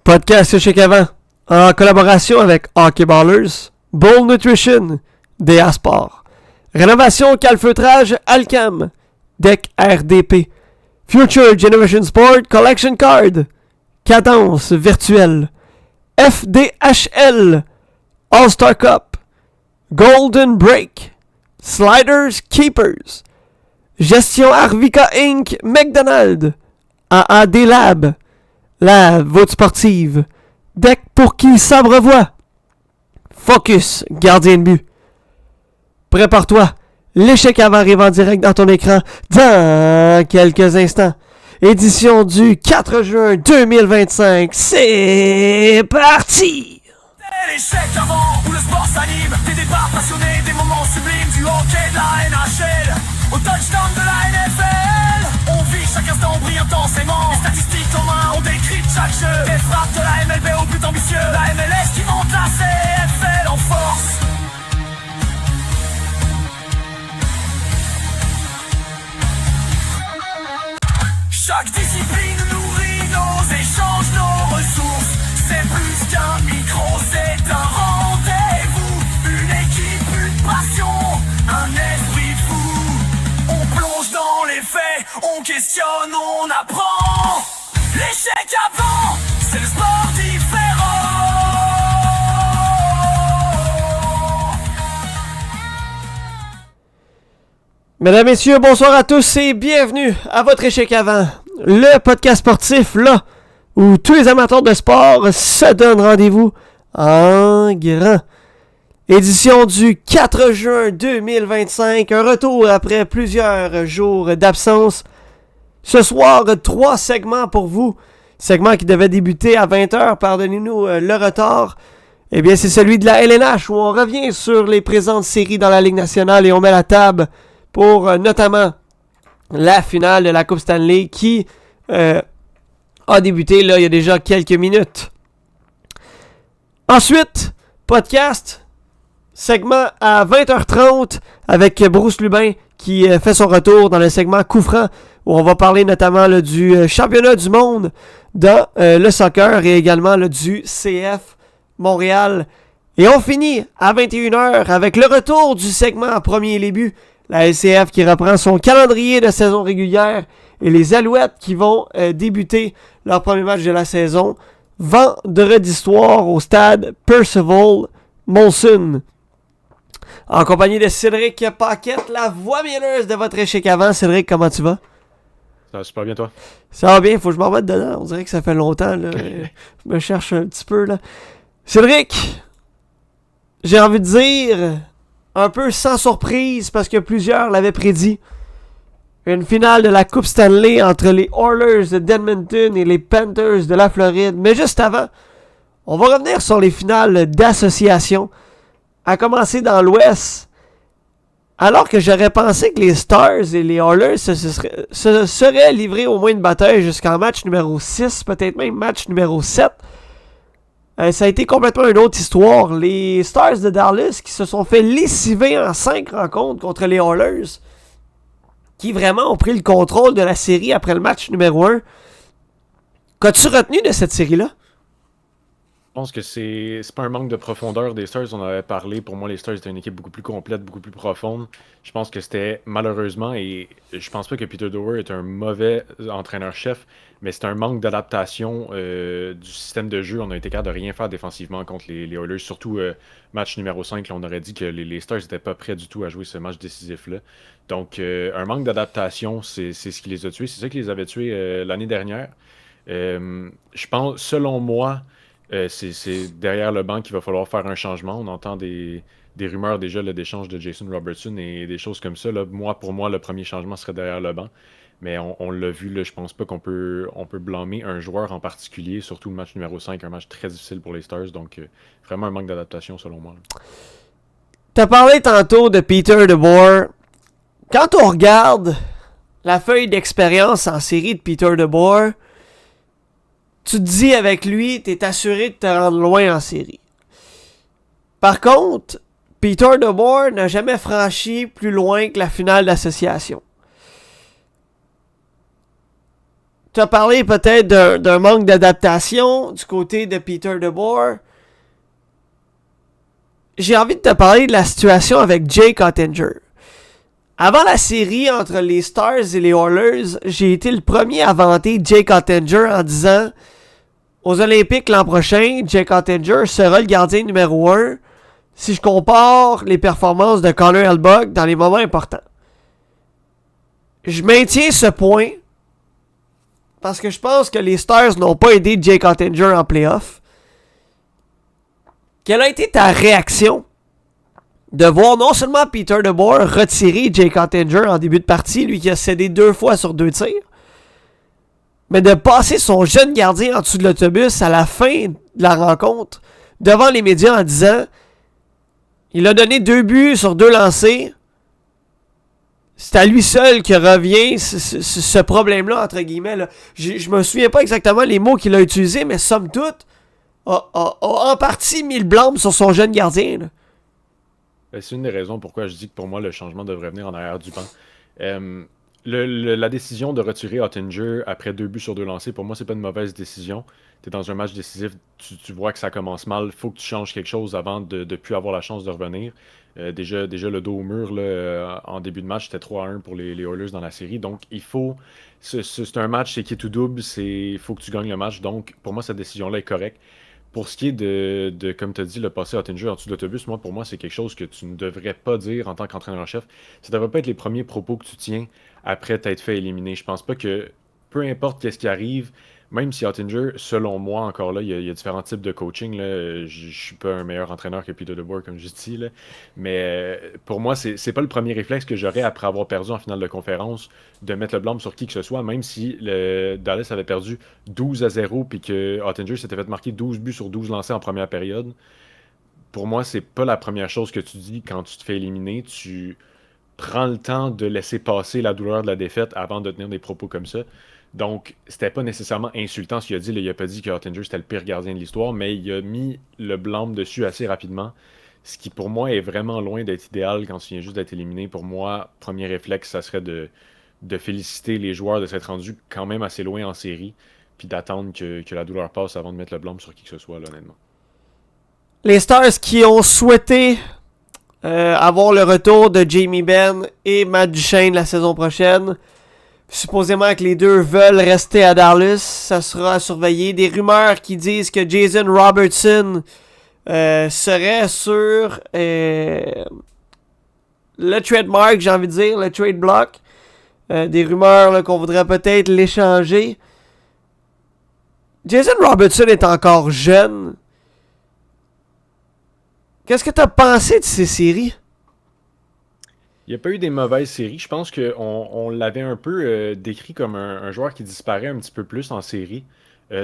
Podcast chez Cavant, en collaboration avec Hockey Ballers, Bowl Nutrition, DA Sport, Rénovation Calfeutrage Alcam, Deck RDP, Future Generation Sport Collection Card, Cadence Virtuelle, FDHL, All-Star Cup, Golden Break, Sliders Keepers, Gestion Arvika Inc., McDonald, AAD Lab, La Voûte Sportive, Deck pour qui s'abrevoit, Focus, gardien de but. Prépare-toi, l'échec avant arrive en direct dans ton écran dans quelques instants. Édition du 4 juin 2025, c'est parti! L'échec avant où le sport s'anime, des départs passionnés, des moments sublimes, du hockey de la NHL au touchdown de la NFL. On vit chaque instant, on brille intensément. Les statistiques en main, on décrypte chaque jeu. Des frappes de la MLB au but ambitieux, la MLS qui monte la CFL en force. Chaque discipline nourrit nos échanges, nos ressources. C'est plus qu'un micro, c'est un rendez-vous. Une équipe, une passion, un esprit fou. On plonge dans les faits, on questionne, on apprend. L'échec avant, c'est le sport différent. Mesdames, Messieurs, bonsoir à tous et bienvenue à votre échec avant, le podcast sportif là où tous les amateurs de sport se donnent rendez-vous en grand. Édition du 4 juin 2025, un retour après plusieurs jours d'absence. Ce soir, 3 segments pour vous. Segment qui devait débuter à 20h, pardonnez-nous le retard. Eh bien, c'est celui de la LNH où on revient sur les présentes séries dans la Ligue nationale et on met la table pour notamment la finale de la Coupe Stanley qui a débuté là il y a déjà quelques minutes. Ensuite, podcast, segment à 20h30 avec Bruce Lubin qui fait son retour dans le segment coup franc où on va parler notamment là, du championnat du monde dans le soccer et également là, du CF Montréal. Et on finit à 21h avec le retour du segment à premier les buts. La LCF qui reprend son calendrier de saison régulière et les Alouettes qui vont débuter leur premier match de la saison vendredi soir au stade Percival Molson. En compagnie de Cédric Paquette, la voix mielleuse de votre échec avant. Cédric, comment tu vas? Ça va super bien, toi? Ça va bien, faut que je m'en remette dedans. On dirait que ça fait longtemps. Là. Je me cherche un petit peu. Là. Cédric, j'ai envie de dire... un peu sans surprise parce que plusieurs l'avaient prédit. Une finale de la Coupe Stanley entre les Oilers d'Edmonton et les Panthers de la Floride. Mais juste avant, on va revenir sur les finales d'association. À commencer dans l'Ouest. Alors que j'aurais pensé que les Stars et les Oilers se seraient livrés au moins une bataille jusqu'en match numéro 6, peut-être même match numéro 7. Ça a été complètement une autre histoire. Les Stars de Dallas qui se sont fait lessiver en 5 rencontres contre les Oilers, qui vraiment ont pris le contrôle de la série après le match numéro 1. Qu'as-tu retenu de cette série-là? Je pense que c'est pas un manque de profondeur des Stars, on en avait parlé. Pour moi, les Stars étaient une équipe beaucoup plus complète, beaucoup plus profonde. Je pense que c'était malheureusement, et je pense pas que Peter Dower est un mauvais entraîneur-chef, mais c'est un manque d'adaptation du système de jeu. On a été capable de rien faire défensivement contre les Oilers, surtout match numéro 5. Là, on aurait dit que les Stars n'étaient pas prêts du tout à jouer ce match décisif-là. Donc, un manque d'adaptation, c'est ce qui les a tués. C'est ça qui les avait tués l'année dernière. Je pense, selon moi, c'est derrière le banc qu'il va falloir faire un changement. On entend des rumeurs déjà là, d'échange de Jason Robertson et des choses comme ça. Là. Pour moi, le premier changement serait derrière le banc. Mais on l'a vu, là, je pense pas qu'on peut blâmer un joueur en particulier, surtout le match numéro 5, un match très difficile pour les Stars. Donc, vraiment un manque d'adaptation selon moi. T'as parlé tantôt de Peter DeBoer. Quand on regarde la feuille d'expérience en série de Peter DeBoer, tu te dis avec lui, t'es assuré de te rendre loin en série. Par contre, Peter DeBoer n'a jamais franchi plus loin que la finale d'association. tu as parlé peut-être d'un manque d'adaptation du côté de Peter DeBoer. J'ai envie de te parler de la situation avec Jake Oettinger. Avant la série entre les Stars et les Oilers, j'ai été le premier à vanter Jake Oettinger en disant aux Olympiques l'an prochain, Jake Oettinger sera le gardien numéro 1 si je compare les performances de Connor Hellebuyck dans les moments importants. Je maintiens ce point parce que je pense que les Stars n'ont pas aidé Jake Oettinger en playoff. Quelle a été ta réaction de voir non seulement Peter DeBoer retirer Jake Oettinger en début de partie, lui qui a cédé 2 fois sur 2 tirs, mais de passer son jeune gardien en dessous de l'autobus à la fin de la rencontre devant les médias en disant il a donné 2 buts sur 2 lancés. C'est à lui seul que revient ce problème-là, entre guillemets. Là. Je me souviens pas exactement les mots qu'il a utilisés, mais somme toute, a en partie mis le blâme sur son jeune gardien. Là. C'est une des raisons pourquoi je dis que pour moi, le changement devrait venir en arrière du banc. La décision de retirer Oettinger après 2 buts sur 2 lancés, pour moi, c'est pas une mauvaise décision. Tu es dans un match décisif, tu vois que ça commence mal, il faut que tu changes quelque chose avant de ne plus avoir la chance de revenir. Déjà le dos au mur là, en début de match, c'était 3-1 pour les Oilers dans la série. Donc, il faut. C'est un match, c'est qui est tout double, il faut que tu gagnes le match. Donc, pour moi, cette décision-là est correcte. Pour ce qui est de comme tu as dit, le passer Oettinger en dessous de l'autobus, pour moi, c'est quelque chose que tu ne devrais pas dire en tant qu'entraîneur-chef. Ça ne devrait pas être les premiers propos que tu tiens après t'être fait éliminer. Je pense pas que, peu importe qu'est-ce qui arrive, même si Oettinger, selon moi, encore là, il y a différents types de coaching. Là. Je suis pas un meilleur entraîneur que Peter DeBoer, comme je dis. Là. Mais pour moi, c'est pas le premier réflexe que j'aurais après avoir perdu en finale de conférence, de mettre le blâme sur qui que ce soit, même si Dallas avait perdu 12-0 puis que Oettinger s'était fait marquer 12 buts sur 12 lancés en première période. Pour moi, c'est pas la première chose que tu dis quand tu te fais éliminer. Tu prends le temps de laisser passer la douleur de la défaite avant de tenir des propos comme ça. Donc, c'était pas nécessairement insultant ce qu'il a dit. Là, il a pas dit que Oettinger c'était le pire gardien de l'histoire, mais il a mis le blâme dessus assez rapidement. Ce qui, pour moi, est vraiment loin d'être idéal quand tu viens juste d'être éliminé. Pour moi, premier réflexe, ça serait de féliciter les joueurs de s'être rendus quand même assez loin en série, puis d'attendre que la douleur passe avant de mettre le blâme sur qui que ce soit, là, honnêtement. Les Stars qui ont souhaité avoir le retour de Jamie Benn et Matt Duchene la saison prochaine. Supposément que les deux veulent rester à Dallas. Ça sera à surveiller. Des rumeurs qui disent que Jason Robertson serait sur le trademark, j'ai envie de dire, le trade block. Des rumeurs là, qu'on voudrait peut-être l'échanger. Jason Robertson est encore jeune. Qu'est-ce que tu as pensé de ces séries? Il n'y a pas eu des mauvaises séries. Je pense qu'on l'avait un peu décrit comme un joueur qui disparaît un petit peu plus en série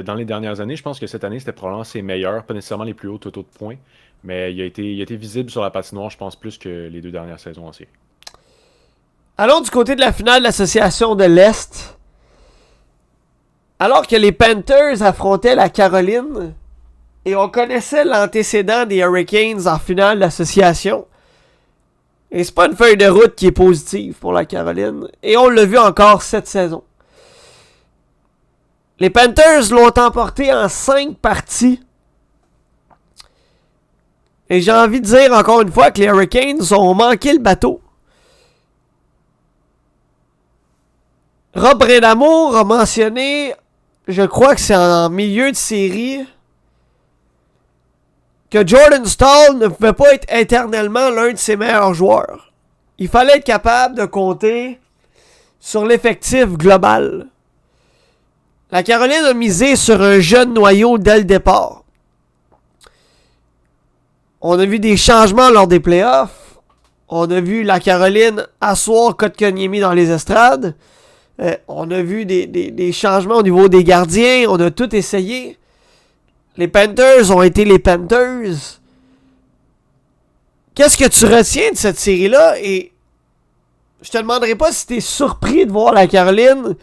dans les dernières années. Je pense que cette année, c'était probablement ses meilleurs, pas nécessairement les plus hauts totaux de points, mais il a été visible sur la patinoire, je pense, plus que les 2 dernières saisons en série. Allons du côté de la finale de l'association de l'Est. Alors que les Panthers affrontaient la Caroline, et on connaissait l'antécédent des Hurricanes en finale de l'association, et c'est pas une feuille de route qui est positive pour la Caroline. Et on l'a vu encore cette saison. Les Panthers l'ont emporté en 5 parties. Et j'ai envie de dire encore une fois que les Hurricanes ont manqué le bateau. Rob Brindamour a mentionné, je crois que c'est en milieu de série, que Jordan Staal ne pouvait pas être éternellement l'un de ses meilleurs joueurs. Il fallait être capable de compter sur l'effectif global. La Caroline a misé sur un jeune noyau dès le départ. On a vu des changements lors des playoffs. On a vu la Caroline asseoir Kotkaniemi dans les estrades. On a vu des changements au niveau des gardiens. On a tout essayé. Les Panthers ont été les Panthers. Qu'est-ce que tu retiens de cette série-là? Et je te demanderai pas si tu es surpris de voir la Caroline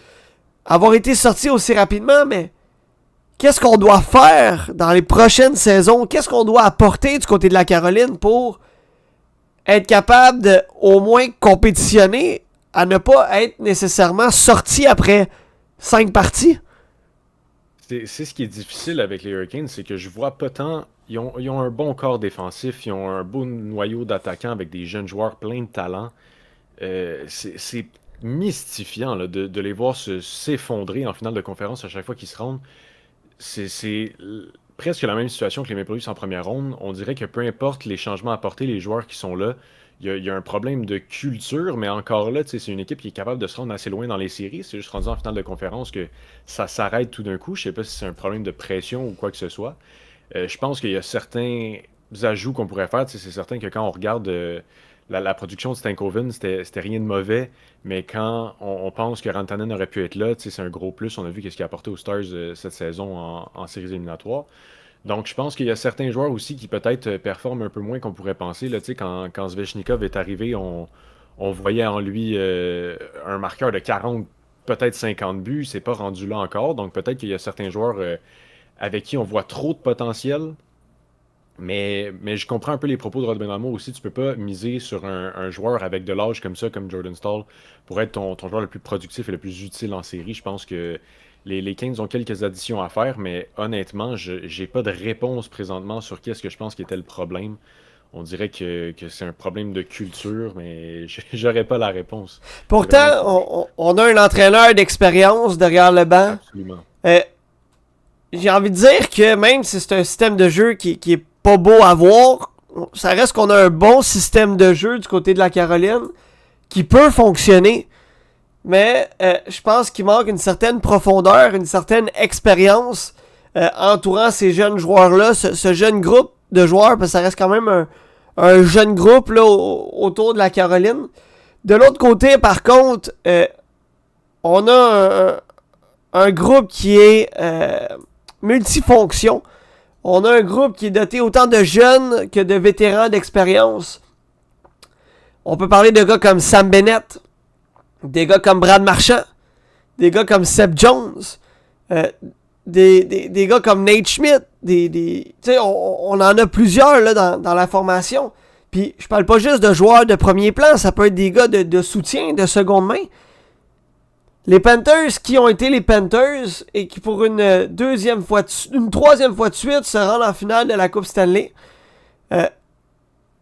avoir été sortie aussi rapidement, mais qu'est-ce qu'on doit faire dans les prochaines saisons? Qu'est-ce qu'on doit apporter du côté de la Caroline pour être capable de au moins compétitionner à ne pas être nécessairement sorti après 5 parties. C'est ce qui est difficile avec les Hurricanes, c'est que je vois pas tant. Ils ont un bon corps défensif, ils ont un beau noyau d'attaquants avec des jeunes joueurs pleins de talent. C'est mystifiant là, de les voir s'effondrer en finale de conférence à chaque fois qu'ils se rendent. C'est presque la même situation que les Maple Leafs en première ronde. On dirait que peu importe les changements apportés, les joueurs qui sont là, il y a un problème de culture, mais encore là, tu sais, c'est une équipe qui est capable de se rendre assez loin dans les séries. C'est juste rendu en finale de conférence que ça s'arrête tout d'un coup. Je sais pas si c'est un problème de pression ou quoi que ce soit. Je pense qu'il y a certains ajouts qu'on pourrait faire. Tu sais, c'est certain que quand on regarde la production de Stankoven, c'était rien de mauvais, mais quand on pense que Rantanen aurait pu être là, tu sais, c'est un gros plus. On a vu qu'est-ce qu'il a apporté aux Stars cette saison en séries éliminatoires. Donc, je pense qu'il y a certains joueurs aussi qui peut-être performent un peu moins qu'on pourrait penser. Là, tu sais, quand Svechnikov est arrivé, on voyait en lui un marqueur de 40, peut-être 50 buts. C'est pas rendu là encore. Donc, peut-être qu'il y a certains joueurs avec qui on voit trop de potentiel. Mais je comprends un peu les propos de Rod Benamo aussi. Tu peux pas miser sur un joueur avec de l'âge comme ça, comme Jordan Staal, pour être ton joueur le plus productif et le plus utile en série. Je pense que les Kings ont quelques additions à faire, mais honnêtement, j'ai pas de réponse présentement sur qu'est-ce que je pense qui était le problème. On dirait que c'est un problème de culture, mais j'aurais pas la réponse. Pourtant, on a un entraîneur d'expérience derrière le banc. Absolument. J'ai envie de dire que même si c'est un système de jeu qui est pas beau à voir, ça reste qu'on a un bon système de jeu du côté de la Caroline qui peut fonctionner. Mais je pense qu'il manque une certaine profondeur, une certaine expérience entourant ces jeunes joueurs-là, ce jeune groupe de joueurs, parce que ça reste quand même un jeune groupe là, autour de la Caroline. De l'autre côté, par contre, on a un groupe qui est multifonction. On a un groupe qui est doté autant de jeunes que de vétérans d'expérience. On peut parler de gars comme Sam Bennett, des gars comme Brad Marchand, des gars comme Seb Jones, des gars comme Nate Schmidt. On en a plusieurs là, dans la formation. Puis je parle pas juste de joueurs de premier plan, ça peut être des gars de soutien, de seconde main. Les Panthers qui ont été les Panthers et qui pour une troisième fois de suite se rendent en finale de la Coupe Stanley.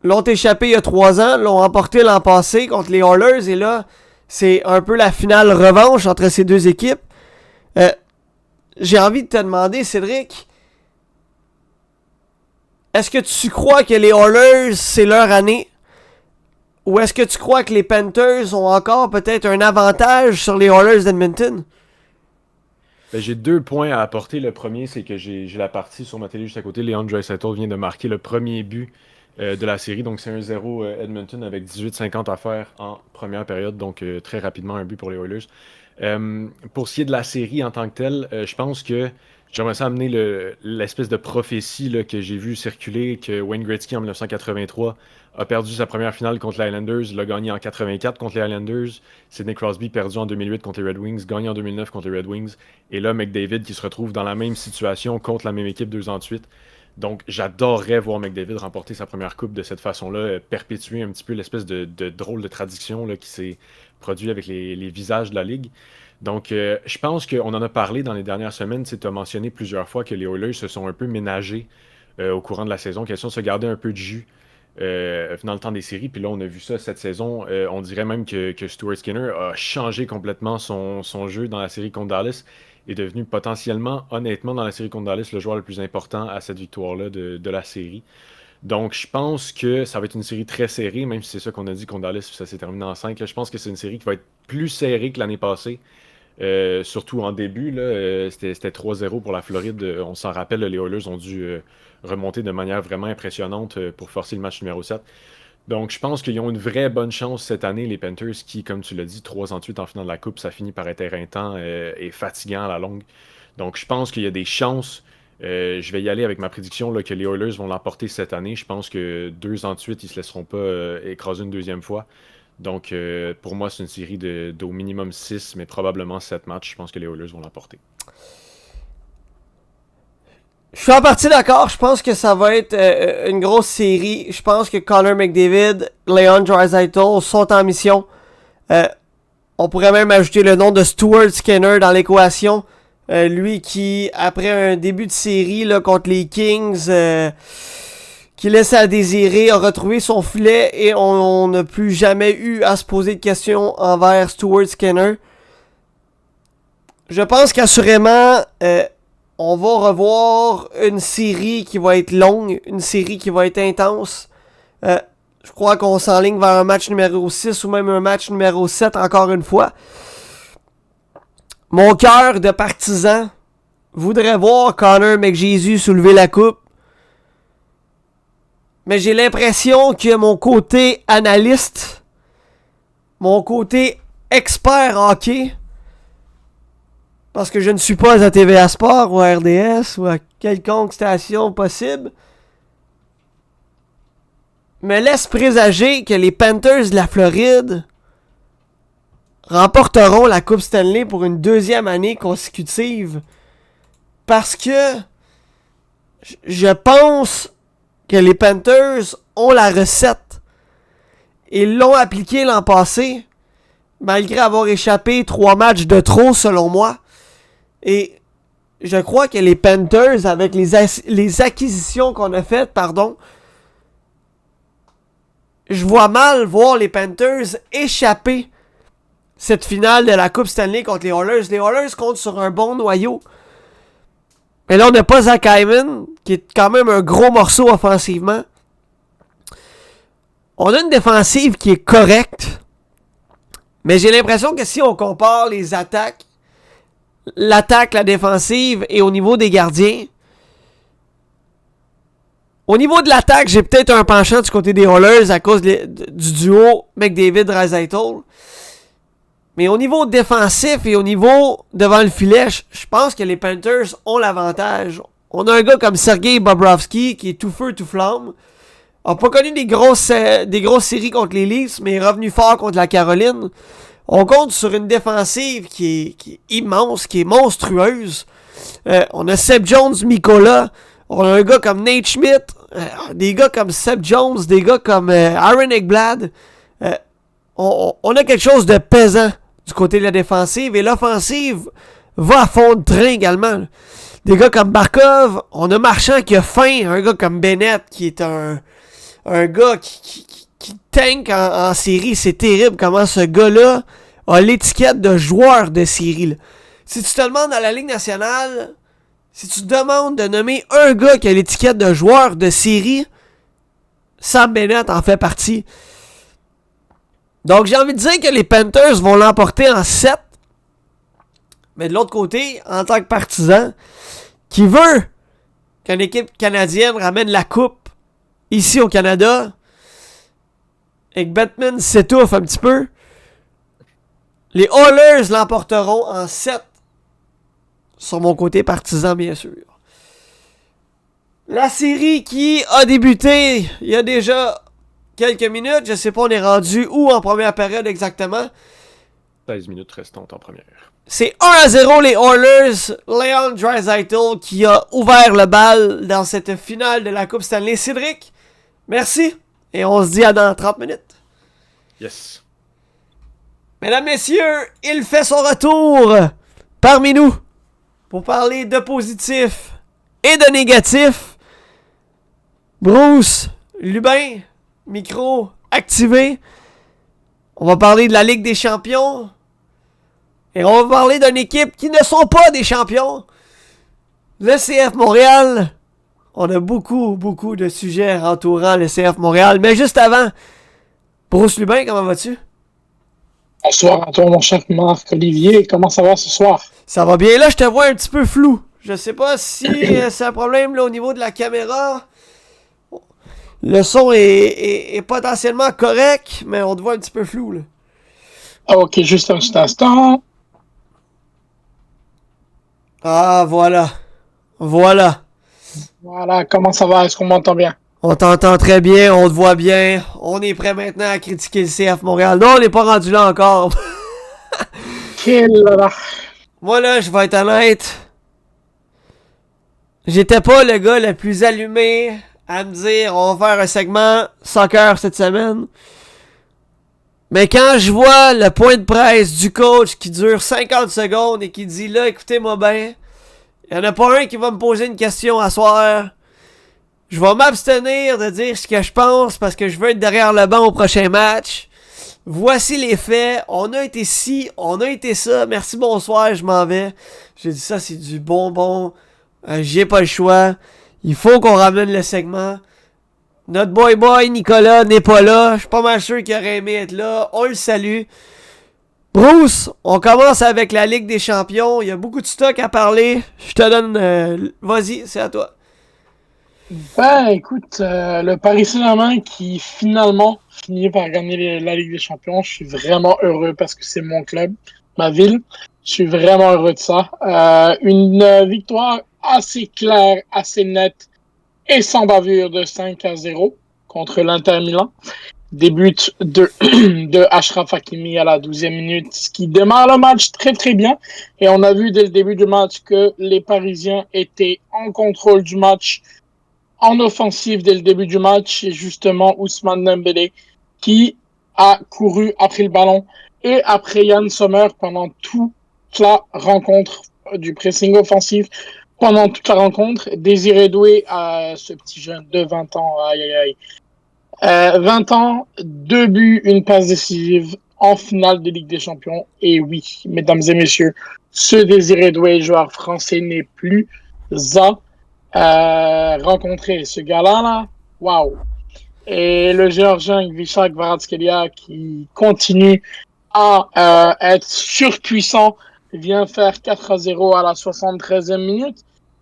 L'ont échappé il y a 3 ans, l'ont emporté l'an passé contre les Oilers et là, c'est un peu la finale revanche entre ces deux équipes. J'ai envie de te demander, Cédric, est-ce que tu crois que les Oilers, c'est leur année? Ou est-ce que tu crois que les Panthers ont encore peut-être un avantage sur les Oilers d'Edmonton? Ben, j'ai 2 points à apporter. Le premier, c'est que j'ai la partie sur ma télé juste à côté. Leon Draisaitl vient de marquer le premier but de la série. Donc, c'est 1-0 Edmonton avec 18-50 à faire en première période. Donc, très rapidement, un but pour les Oilers. Pour ce qui est de la série en tant que telle, je pense que j'aimerais ça amener l'espèce de prophétie là, que j'ai vu circuler, que Wayne Gretzky en 1983 a perdu sa première finale contre les Islanders, l'a gagné en 84 contre les Islanders, Sidney Crosby perdu en 2008 contre les Red Wings, gagné en 2009 contre les Red Wings, et là McDavid qui se retrouve dans la même situation contre la même équipe 2 ans de suite. Donc j'adorerais voir McDavid remporter sa première coupe de cette façon-là, perpétuer un petit peu l'espèce de drôle de tradition là, qui s'est produit avec les visages de la Ligue. Donc, je pense qu'on en a parlé dans les dernières semaines. Tu as mentionné plusieurs fois que les Oilers se sont un peu ménagés au courant de la saison, question de se garder un peu de jus dans le temps des séries. Puis là, on a vu ça cette saison. On dirait même que Stuart Skinner a changé complètement son jeu dans la série contre Dallas. Est devenu potentiellement, honnêtement, dans la série contre Dallas, le joueur le plus important à cette victoire-là de la série. Donc, je pense que ça va être une série très serrée, même si c'est ça qu'on a dit contre Dallas, ça s'est terminé en 5. Là, je pense que c'est une série qui va être plus serrée que l'année passée. Surtout en début, là, c'était 3-0 pour la Floride. On s'en rappelle, les Oilers ont dû remonter de manière vraiment impressionnante pour forcer le match numéro 7. Donc, je pense qu'ils ont une vraie bonne chance cette année, les Panthers, qui, comme tu l'as dit, 3 ans de suite en finale de la Coupe, ça finit par être éreintant et fatigant à la longue. Donc, je pense qu'il y a des chances. Je vais y aller avec ma prédiction là, que les Oilers vont l'emporter cette année. Je pense que 2 ans de suite, ils ne se laisseront pas écraser une deuxième fois. Donc, pour moi, c'est une série d'au minimum 6, mais probablement 7 matchs. Je pense que les Oilers vont l'emporter. Je suis en partie d'accord. Je pense que ça va être une grosse série. Je pense que Connor McDavid, Leon Draisaitl sont en mission. On pourrait même ajouter le nom de Stuart Skinner dans l'équation. Lui qui, après un début de série là, contre les Kings, qui laisse à désirer, a retrouvé son filet et on n'a plus jamais eu à se poser de questions envers Stuart Skinner. Je pense qu'assurément, on va revoir une série qui va être longue, une série qui va être intense. Je crois qu'on s'enligne vers un match numéro 6 ou même un match numéro 7 encore une fois. Mon cœur de partisan voudrait voir Connor McJesus soulever la coupe. Mais j'ai l'impression que mon côté analyste, mon côté expert hockey, parce que je ne suis pas à TVA Sport ou à RDS ou à quelconque station possible, me laisse présager que les Panthers de la Floride remporteront la Coupe Stanley pour une deuxième année consécutive. Parce que je pense que les Panthers ont la recette. Ils l'ont appliquée l'an passé, malgré avoir échappé 3 matchs de trop selon moi. Et je crois que les Panthers, avec les acquisitions qu'on a faites, je vois mal voir les Panthers échapper cette finale de la Coupe Stanley contre les Oilers. Les Oilers comptent sur un bon noyau. Mais là, on n'a pas Zach Hyman, qui est quand même un gros morceau offensivement. On a une défensive qui est correcte. Mais j'ai l'impression que si on compare les attaques, l'attaque, la défensive et au niveau des gardiens, au niveau de l'attaque, j'ai peut-être un penchant du côté des Oilers à cause du duo McDavid-Draisaitl. Mais au niveau défensif et au niveau devant le filet, je pense que les Panthers ont l'avantage. On a un gars comme Sergei Bobrovsky qui est tout feu, tout flamme. A pas connu des grosses séries contre les Leafs, mais est revenu fort contre la Caroline. On compte sur une défensive qui est immense, qui est monstrueuse. On a Seb Jones, Mikola. On a un gars comme Nate Schmidt. Des gars comme Seb Jones, des gars comme Aaron Ekblad. On a quelque chose de pesant du côté de la défensive. Et l'offensive va à fond de train également. Des gars comme Barkov. On a Marchand qui a faim. Un gars comme Bennett qui est un gars qui tank en série. C'est terrible comment ce gars-là a l'étiquette de joueur de série. Là. Si tu te demandes à la Ligue nationale, si tu te demandes de nommer un gars qui a l'étiquette de joueur de série, Sam Bennett en fait partie. Donc j'ai envie de dire que les Panthers vont l'emporter en 7. Mais de l'autre côté, en tant que partisan, qui veut qu'une équipe canadienne ramène la coupe ici au Canada et que Batman s'étouffe un petit peu, les Oilers l'emporteront en 7. Sur mon côté partisan, bien sûr. La série qui a débuté il y a déjà quelques minutes. Je sais pas, on est rendu où en première période exactement. 16 minutes restantes en première. C'est 1-0 les Oilers. Leon Draisaitl qui a ouvert le bal dans cette finale de la Coupe Stanley. Cédric, merci. Et on se dit à dans 30 minutes. Yes. Mesdames, messieurs, il fait son retour parmi nous pour parler de positif et de négatif. Bruce Lubin, micro activé. On va parler de la Ligue des champions. Et on va parler d'une équipe qui ne sont pas des champions. Le CF Montréal. On a beaucoup de sujets entourant le CF Montréal. Mais juste avant, Bruce Lubin, comment vas-tu? Bonsoir à toi, mon cher Marc-Olivier. Comment ça va ce soir? Ça va bien. Là, je te vois un petit peu flou. Je sais pas si c'est un problème là, au niveau de la caméra. Le son est potentiellement correct, mais on te voit un petit peu flou. Là. Ok, juste un petit instant. Ah, voilà. Voilà. Voilà, comment ça va? Est-ce qu'on m'entend bien? On t'entend très bien, on te voit bien. On est prêt maintenant à critiquer le CF Montréal. Non, on n'est pas rendu là encore. Moi, là, je vais être honnête. J'étais pas le gars le plus allumé à me dire on va faire un segment soccer cette semaine. Mais quand je vois le point de presse du coach qui dure 50 secondes et qui dit là, écoutez-moi bien, il n'y en a pas un qui va me poser une question à soir. Je vais m'abstenir de dire ce que je pense parce que je veux être derrière le banc au prochain match. Voici les faits. On a été ci, on a été ça. Merci, bonsoir, je m'en vais. J'ai dit ça, c'est du bonbon. J'ai pas le choix. Il faut qu'on ramène le segment. Notre boy Nicolas n'est pas là. Je suis pas mal sûr qu'il aurait aimé être là. On le salue. Bruce, on commence avec la Ligue des Champions. Il y a beaucoup de stock à parler. Je te donne... vas-y, c'est à toi. Ben, écoute, le Paris Saint-Germain qui finalement finit par gagner la Ligue des Champions, je suis vraiment heureux parce que c'est mon club, ma ville. Je suis vraiment heureux de ça. Une victoire assez claire, assez nette et sans bavure de 5-0 contre l'Inter Milan. Des buts de Achraf Hakimi à la 12e minute, ce qui démarre le match très très bien. Et on a vu dès le début du match que les Parisiens étaient en contrôle du match, en offensive dès le début du match. Et justement, Ousmane Dembélé qui a couru après le ballon et après Yann Sommer pendant toute la rencontre du pressing offensif. Pendant toute la rencontre, Désiré Doué, ce petit jeune de 20 ans, 20 ans, 2 buts, une passe décisive en finale de Ligue des Champions. Et oui, mesdames et messieurs, ce Désiré Doué, joueur français, n'est plus à rencontrer. Ce gars-là, waouh! Et le Géorgien Visha Kvaratskhelia qui continue à être surpuissant vient faire 4-0 à la 73e minute.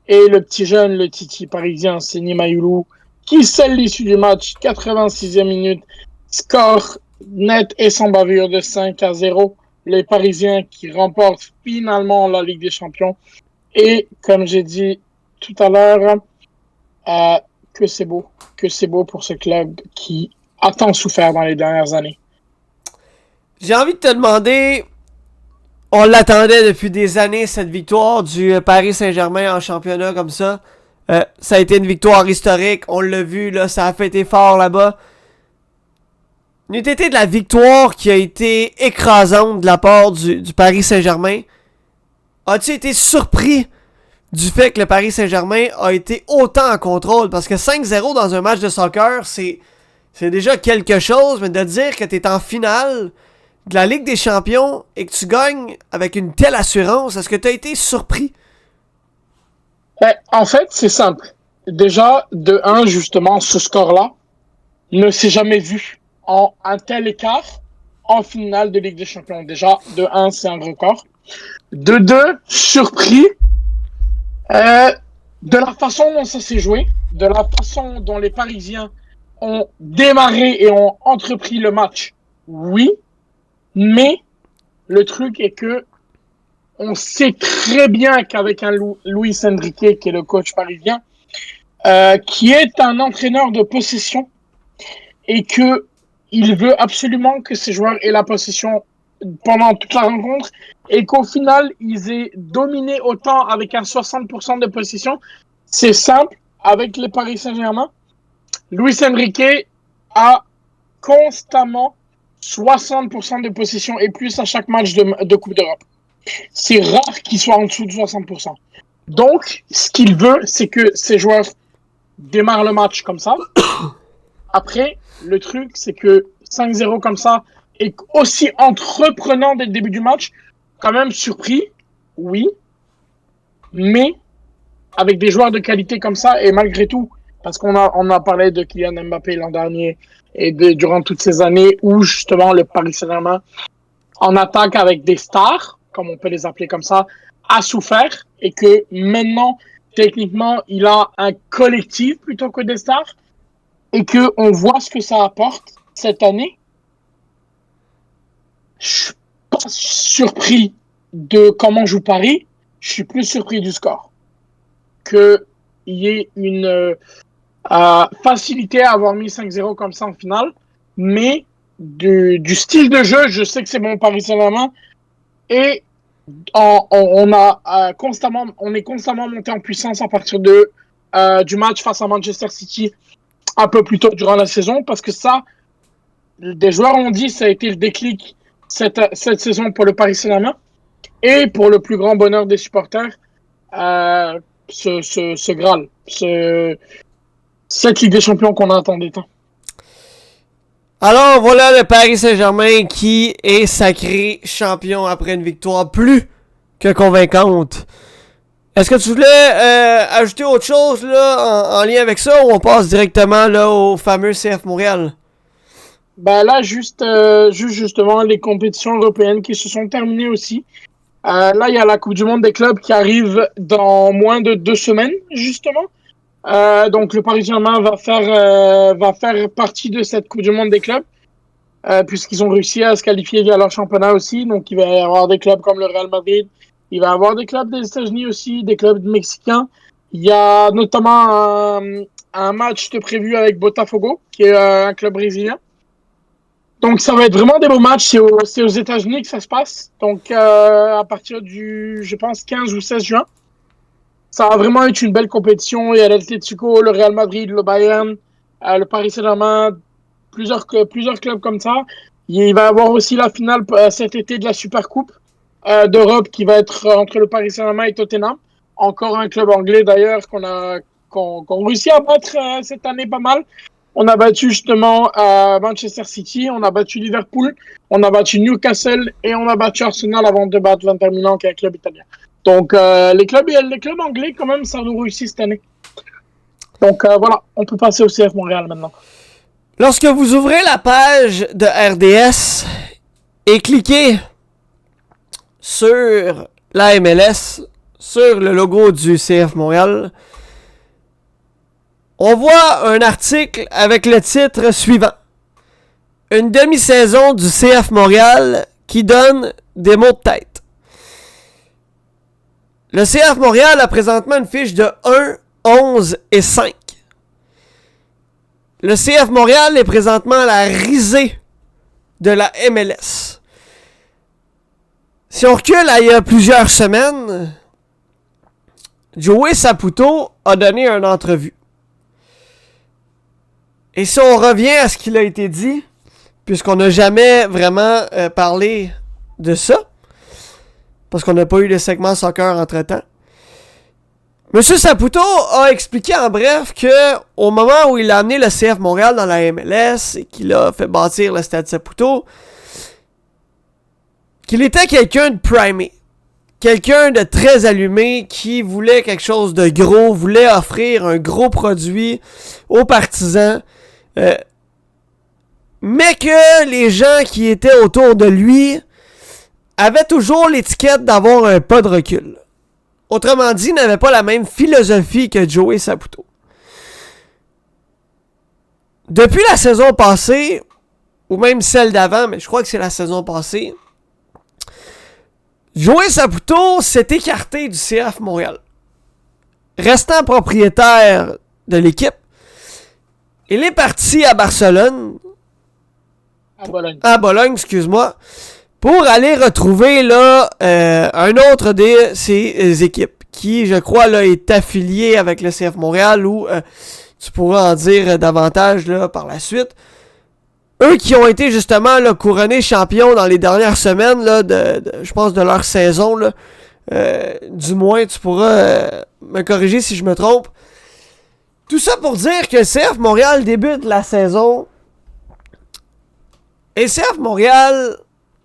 Et le petit jeune, le Titi parisien, Seny Mayoulou, qui scelle l'issue du match, 86e minute, score net et sans bavure de 5-0. Les Parisiens qui remportent finalement la Ligue des Champions. Et comme j'ai dit tout à l'heure, que c'est beau pour ce club qui a tant souffert dans les dernières années. J'ai envie de te demander, on l'attendait depuis des années, cette victoire du Paris Saint-Germain en championnat comme ça. Ça a été une victoire historique, on l'a vu, là, ça a fêté fort là-bas. N'eût été de la victoire qui a été écrasante de la part du Paris Saint-Germain. As-tu été surpris du fait que le Paris Saint-Germain a été autant en contrôle? Parce que 5-0 dans un match de soccer, c'est déjà quelque chose, mais de dire que tu es en finale de la Ligue des Champions et que tu gagnes avec une telle assurance, est-ce que tu as été surpris? Ben, en fait, c'est simple. Déjà, de 1, justement, ce score-là ne s'est jamais vu en un tel écart en finale de Ligue des Champions. Déjà, de 1, c'est un record. De 2, surpris de la façon dont ça s'est joué, de la façon dont les Parisiens ont démarré et ont entrepris le match. Oui, mais le truc est que on sait très bien qu'avec un Luis Enrique, qui est le coach parisien, qui est un entraîneur de possession, et que il veut absolument que ses joueurs aient la possession pendant toute la rencontre, et qu'au final, ils aient dominé autant avec un 60% de possession. C'est simple, avec les Paris Saint-Germain, Luis Enrique a constamment 60% de possession et plus à chaque match de Coupe d'Europe. C'est rare qu'il soit en dessous de 60%. Donc, ce qu'il veut, c'est que ses joueurs démarrent le match comme ça. Après, le truc, c'est que 5-0 comme ça est aussi entreprenant dès le début du match. Quand même surpris, oui. Mais avec des joueurs de qualité comme ça, et malgré tout, parce qu'on a parlé de Kylian Mbappé l'an dernier et durant toutes ces années où justement le Paris Saint-Germain en attaque avec des stars, comme on peut les appeler comme ça, a souffert et que maintenant, techniquement, il a un collectif plutôt que des stars et que on voit ce que ça apporte cette année. Je suis pas surpris de comment joue Paris, je suis plus surpris du score. Qu'il y ait une facilité à avoir mis 5-0 comme ça en finale, mais du style de jeu, je sais que c'est bon Paris Saint-Germain et on est constamment monté en puissance à partir du match face à Manchester City un peu plus tôt durant la saison, parce que ça, des joueurs ont dit que ça a été le déclic cette saison pour le Paris Saint-Germain et pour le plus grand bonheur des supporters, ce Graal, cette Ligue des Champions qu'on attendait tant. Alors voilà le Paris Saint-Germain qui est sacré champion après une victoire plus que convaincante. Est-ce que tu voulais ajouter autre chose là en lien avec ça, ou on passe directement là au fameux CF Montréal? Ben là, juste justement les compétitions européennes qui se sont terminées aussi. Là, il y a la Coupe du Monde des clubs qui arrive dans moins de 2 semaines, justement. Donc, le Paris Saint-Germain va faire partie de cette Coupe du Monde des clubs, puisqu'ils ont réussi à se qualifier via leur championnat aussi. Donc, il va y avoir des clubs comme le Real Madrid. Il va y avoir des clubs des États-Unis aussi, des clubs mexicains. Il y a notamment un match de prévu avec Botafogo, qui est un club brésilien. Donc, ça va être vraiment des beaux matchs. C'est aux États-Unis que ça se passe. Donc, à partir du, je pense, 15 ou 16 juin. Ça va vraiment être une belle compétition. Il y a l'Atlético, le Real Madrid, le Bayern, le Paris Saint-Germain, plusieurs clubs comme ça. Il va y avoir aussi la finale cet été de la Supercoupe d'Europe qui va être entre le Paris Saint-Germain et Tottenham. Encore un club anglais d'ailleurs qu'on réussit à battre cette année pas mal. On a battu justement Manchester City, on a battu Liverpool, on a battu Newcastle et on a battu Arsenal avant de battre l'Inter Milan qui est un club italien. Donc les clubs anglais quand même ça nous réussit cette année. Donc voilà, on peut passer au CF Montréal maintenant. Lorsque vous ouvrez la page de RDS et cliquez sur la MLS, sur le logo du CF Montréal, on voit un article avec le titre suivant. Une demi-saison du CF Montréal qui donne des mots de tête. Le CF Montréal a présentement une fiche de 1, 11 et 5. Le CF Montréal est présentement à la risée de la MLS. Si on recule il y a plusieurs semaines, Joey Saputo a donné une entrevue. Et si on revient à ce qu'il a été dit, puisqu'on n'a jamais vraiment parlé de ça, parce qu'on n'a pas eu de segment soccer entre-temps, Monsieur Saputo a expliqué en bref que au moment où il a amené le CF Montréal dans la MLS et qu'il a fait bâtir le stade Saputo, qu'il était quelqu'un de primé. Quelqu'un de très allumé qui voulait quelque chose de gros, voulait offrir un gros produit aux partisans, mais que les gens qui étaient autour de lui avaient toujours l'étiquette d'avoir un pas de recul. Autrement dit, n'avaient pas la même philosophie que Joey Saputo. Depuis la saison passée, ou même celle d'avant, mais je crois que c'est la saison passée, Joey Saputo s'est écarté du CF Montréal. Restant propriétaire de l'équipe, il est parti à Barcelone. À Bologne, excuse-moi. Pour aller retrouver là un autre de ses équipes qui, je crois, là, est affilié avec le CF Montréal ou tu pourras en dire davantage là, par la suite. Eux qui ont été justement là, couronnés champions dans les dernières semaines là, je pense de leur saison. Là, du moins, tu pourras me corriger si je me trompe. Tout ça pour dire que CF Montréal débute la saison. Et CF Montréal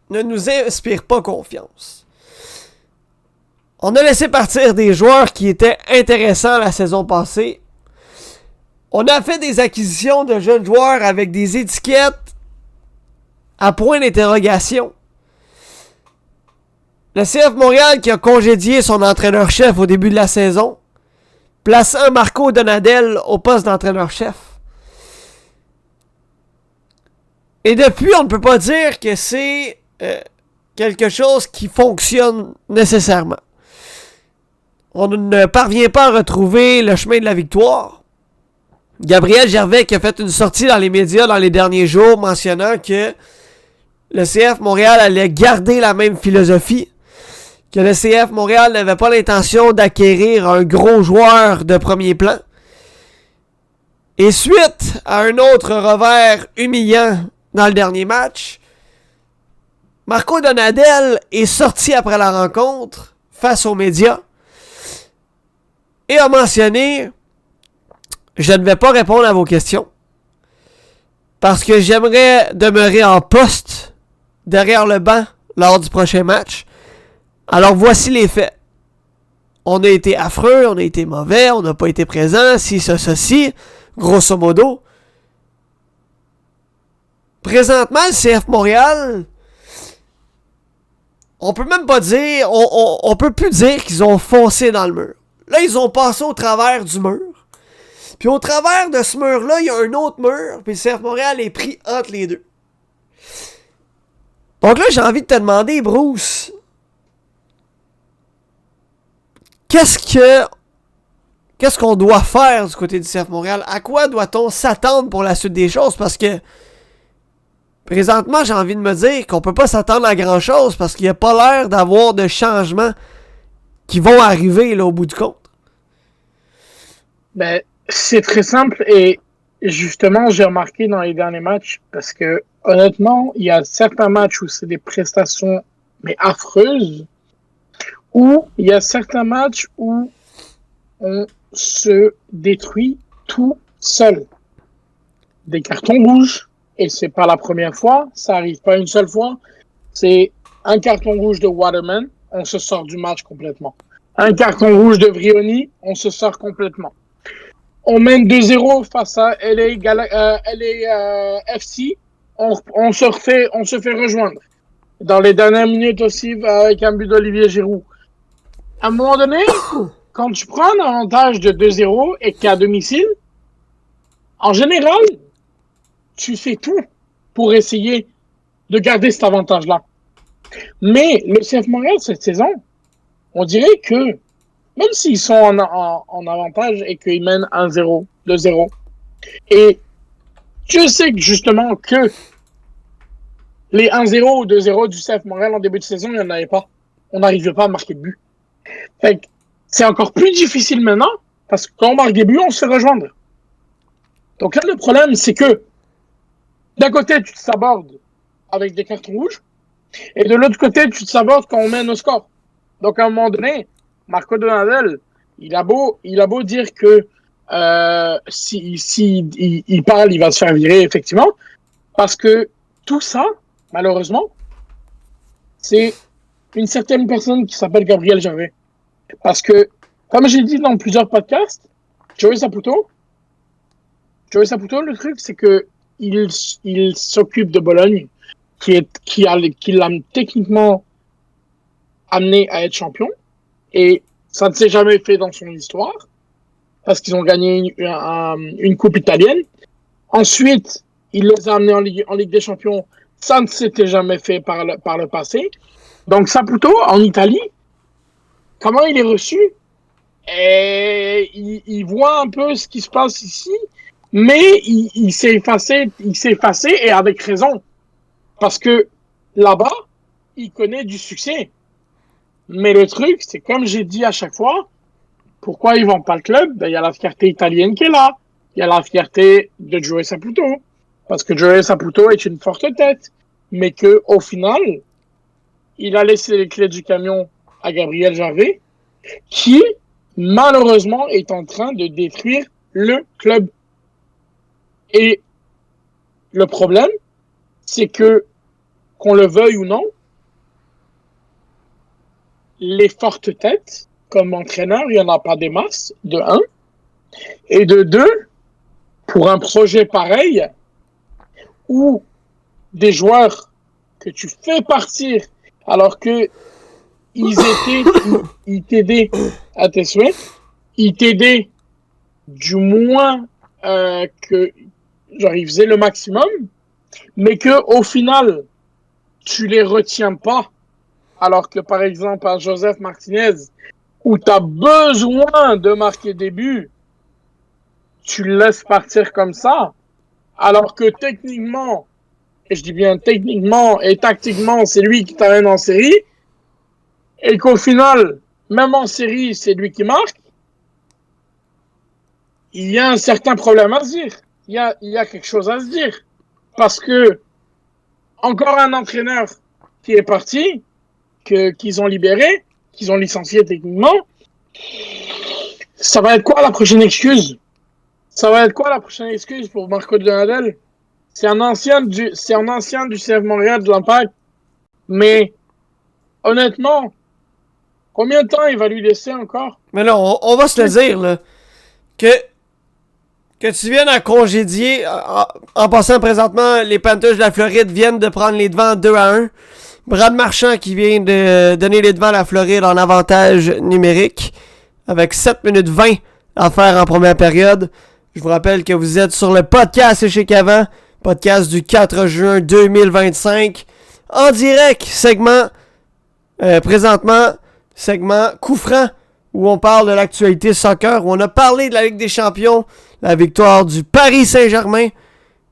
ne nous inspire pas confiance. On a laissé partir des joueurs qui étaient intéressants la saison passée. On a fait des acquisitions de jeunes joueurs avec des étiquettes à point d'interrogation. Le CF Montréal qui a congédié son entraîneur-chef au début de la saison, plaçant Marco Donadel au poste d'entraîneur-chef. Et depuis, on ne peut pas dire que c'est quelque chose qui fonctionne nécessairement. On ne parvient pas à retrouver le chemin de la victoire. Gabriel Gervais qui a fait une sortie dans les médias dans les derniers jours mentionnant que le CF Montréal allait garder la même philosophie, que le CF Montréal n'avait pas l'intention d'acquérir un gros joueur de premier plan. Et suite à un autre revers humiliant dans le dernier match, Marco Donadel est sorti après la rencontre face aux médias et a mentionné « Je ne vais pas répondre à vos questions parce que j'aimerais demeurer en poste derrière le banc lors du prochain match. Alors voici les faits. On a été affreux, on a été mauvais, on n'a pas été présent, si, ça, ceci, grosso modo. Présentement, le CF Montréal, on peut même pas dire, on peut plus dire qu'ils ont foncé dans le mur. Là, ils ont passé au travers du mur. Puis au travers de ce mur-là, il y a un autre mur, puis le CF Montréal est pris entre les deux. Donc là, j'ai envie de te demander, Bruce, qu'est-ce qu'on doit faire du côté du CF Montréal? À quoi doit-on s'attendre pour la suite des choses? Parce que présentement, j'ai envie de me dire qu'on peut pas s'attendre à grand-chose parce qu'il n'y a pas l'air d'avoir de changements qui vont arriver là, au bout du compte. Ben, c'est très simple et justement, j'ai remarqué dans les derniers matchs parce que honnêtement, il y a certains matchs où c'est des prestations mais affreuses, ou il y a certains matchs où on se détruit tout seul. Des cartons rouges, et c'est pas la première fois, ça arrive pas une seule fois, c'est un carton rouge de Waterman, on se sort du match complètement. Un carton rouge de Vrioni, on se sort complètement. On mène 2-0 face à LA FC, on se fait rejoindre. Dans les dernières minutes aussi, avec un but d'Olivier Giroud. À un moment donné, quand tu prends un avantage de 2-0 et que tu es à domicile, en général, tu fais tout pour essayer de garder cet avantage-là. Mais le CF Montréal, cette saison, on dirait que, même s'ils sont en avantage et qu'ils mènent 1-0, 2-0, et je sais que justement que les 1-0 ou 2-0 du CF Montréal en début de saison, il n'y en avait pas. On n'arrivait pas à marquer de but. Fait que c'est encore plus difficile maintenant, parce que quand on marque des buts, on se fait rejoindre. Donc là, le problème, c'est que d'un côté, tu te sabordes avec des cartons rouges, et de l'autre côté, tu te sabordes quand on mène au score. Donc à un moment donné, Marco Donadel, il a beau dire que il parle, il va se faire virer, effectivement, parce que tout ça, malheureusement, c'est une certaine personne qui s'appelle Gabriel Gervais. Parce que, comme j'ai dit dans plusieurs podcasts, Joey Saputo, le truc, c'est que il s'occupe de Bologne, qui l'a techniquement amené à être champion, et ça ne s'est jamais fait dans son histoire, parce qu'ils ont gagné une coupe italienne. Ensuite, il les a amenés en Ligue des Champions, ça ne s'était jamais fait par le passé. Donc Saputo, en Italie, comment il est reçu? Et il voit un peu ce qui se passe ici, mais il s'est effacé et avec raison. Parce que là-bas, il connaît du succès. Mais le truc, c'est comme j'ai dit à chaque fois, pourquoi ils vendent pas le club? Ben, il y a la fierté italienne qui est là. Il y a la fierté de Joey Saputo. Parce que Joey Saputo est une forte tête. Mais que au final, il a laissé les clés du camion à Gabriel Gervais, qui, malheureusement, est en train de détruire le club. Et le problème, c'est que, qu'on le veuille ou non, les fortes têtes, comme entraîneur, il n'y en a pas des masses, de 1. Et de 2, pour un projet pareil, où des joueurs que tu fais partir alors que ils t'aidaient à tes souhaits, ils t'aidaient du moins que genre ils faisaient le maximum, mais que au final tu les retiens pas, alors que par exemple à Joseph Martinez où tu as besoin de marquer des buts, tu le laisses partir comme ça, alors que techniquement, et je dis bien techniquement et tactiquement, c'est lui qui t'amène en série, et qu'au final, même en série, c'est lui qui marque, il y a un certain problème à se dire. Il y a quelque chose à se dire. Parce que encore un entraîneur qui est parti, qu'ils ont libéré, qu'ils ont licencié techniquement. Ça va être quoi la prochaine excuse? Ça va être quoi la prochaine excuse pour Marco Donadel? C'est un ancien du CF Montréal de l'Impact. Mais honnêtement, combien de temps il va lui laisser encore? Mais là, on va se le dire, là. Que tu viennes à congédier, en passant présentement, les Panthers de la Floride viennent de prendre les devants 2-1. Brad Marchand qui vient de donner les devants à la Floride en avantage numérique, avec 7 minutes 20 à faire en première période. Je vous rappelle que vous êtes sur le podcast chez Cavant, podcast du 4 juin 2025, en direct, présentement, segment coup franc, où on parle de l'actualité soccer, où on a parlé de la Ligue des Champions, la victoire du Paris Saint-Germain,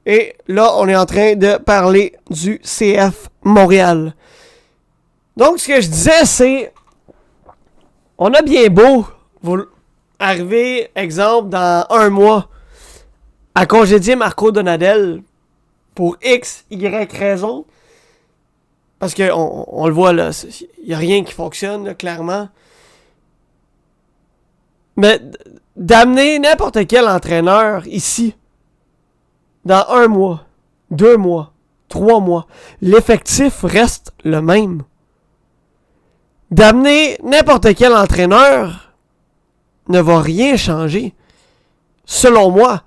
et là, on est en train de parler du CF Montréal. Donc, ce que je disais, c'est, on a bien beau arriver, exemple, dans un mois, à congédier Marco Donadel pour X, Y raison, parce que on le voit là, il n'y a rien qui fonctionne, là, clairement. Mais d'amener n'importe quel entraîneur ici, dans 1 mois, 2 mois, 3 mois, l'effectif reste le même. D'amener n'importe quel entraîneur ne va rien changer. Selon moi,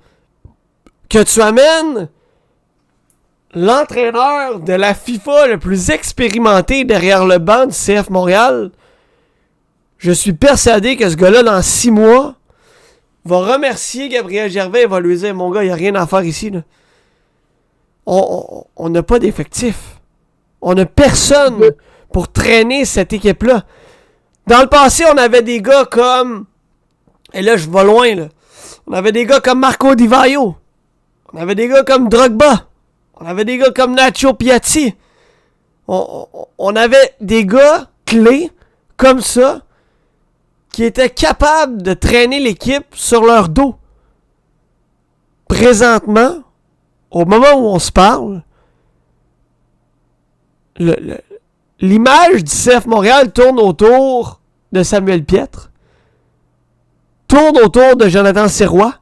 que tu amènes l'entraîneur de la FIFA le plus expérimenté derrière le banc du CF Montréal, je suis persuadé que ce gars-là, dans 6 mois, va remercier Gabriel Gervais et va lui dire « Mon gars, il n'y a rien à faire ici. Là. On n'a pas d'effectif. On n'a personne pour traîner cette équipe-là. » Dans le passé, on avait des gars comme... Et là, je vais loin, là. On avait des gars comme Marco Di Vaio. On avait des gars comme Drogba. On avait des gars comme Nacho Piatti. On avait des gars clés comme ça qui étaient capables de traîner l'équipe sur leur dos. Présentement, au moment où on se parle, l'image du CF Montréal tourne autour de Samuel Piette, tourne autour de Jonathan Sirois,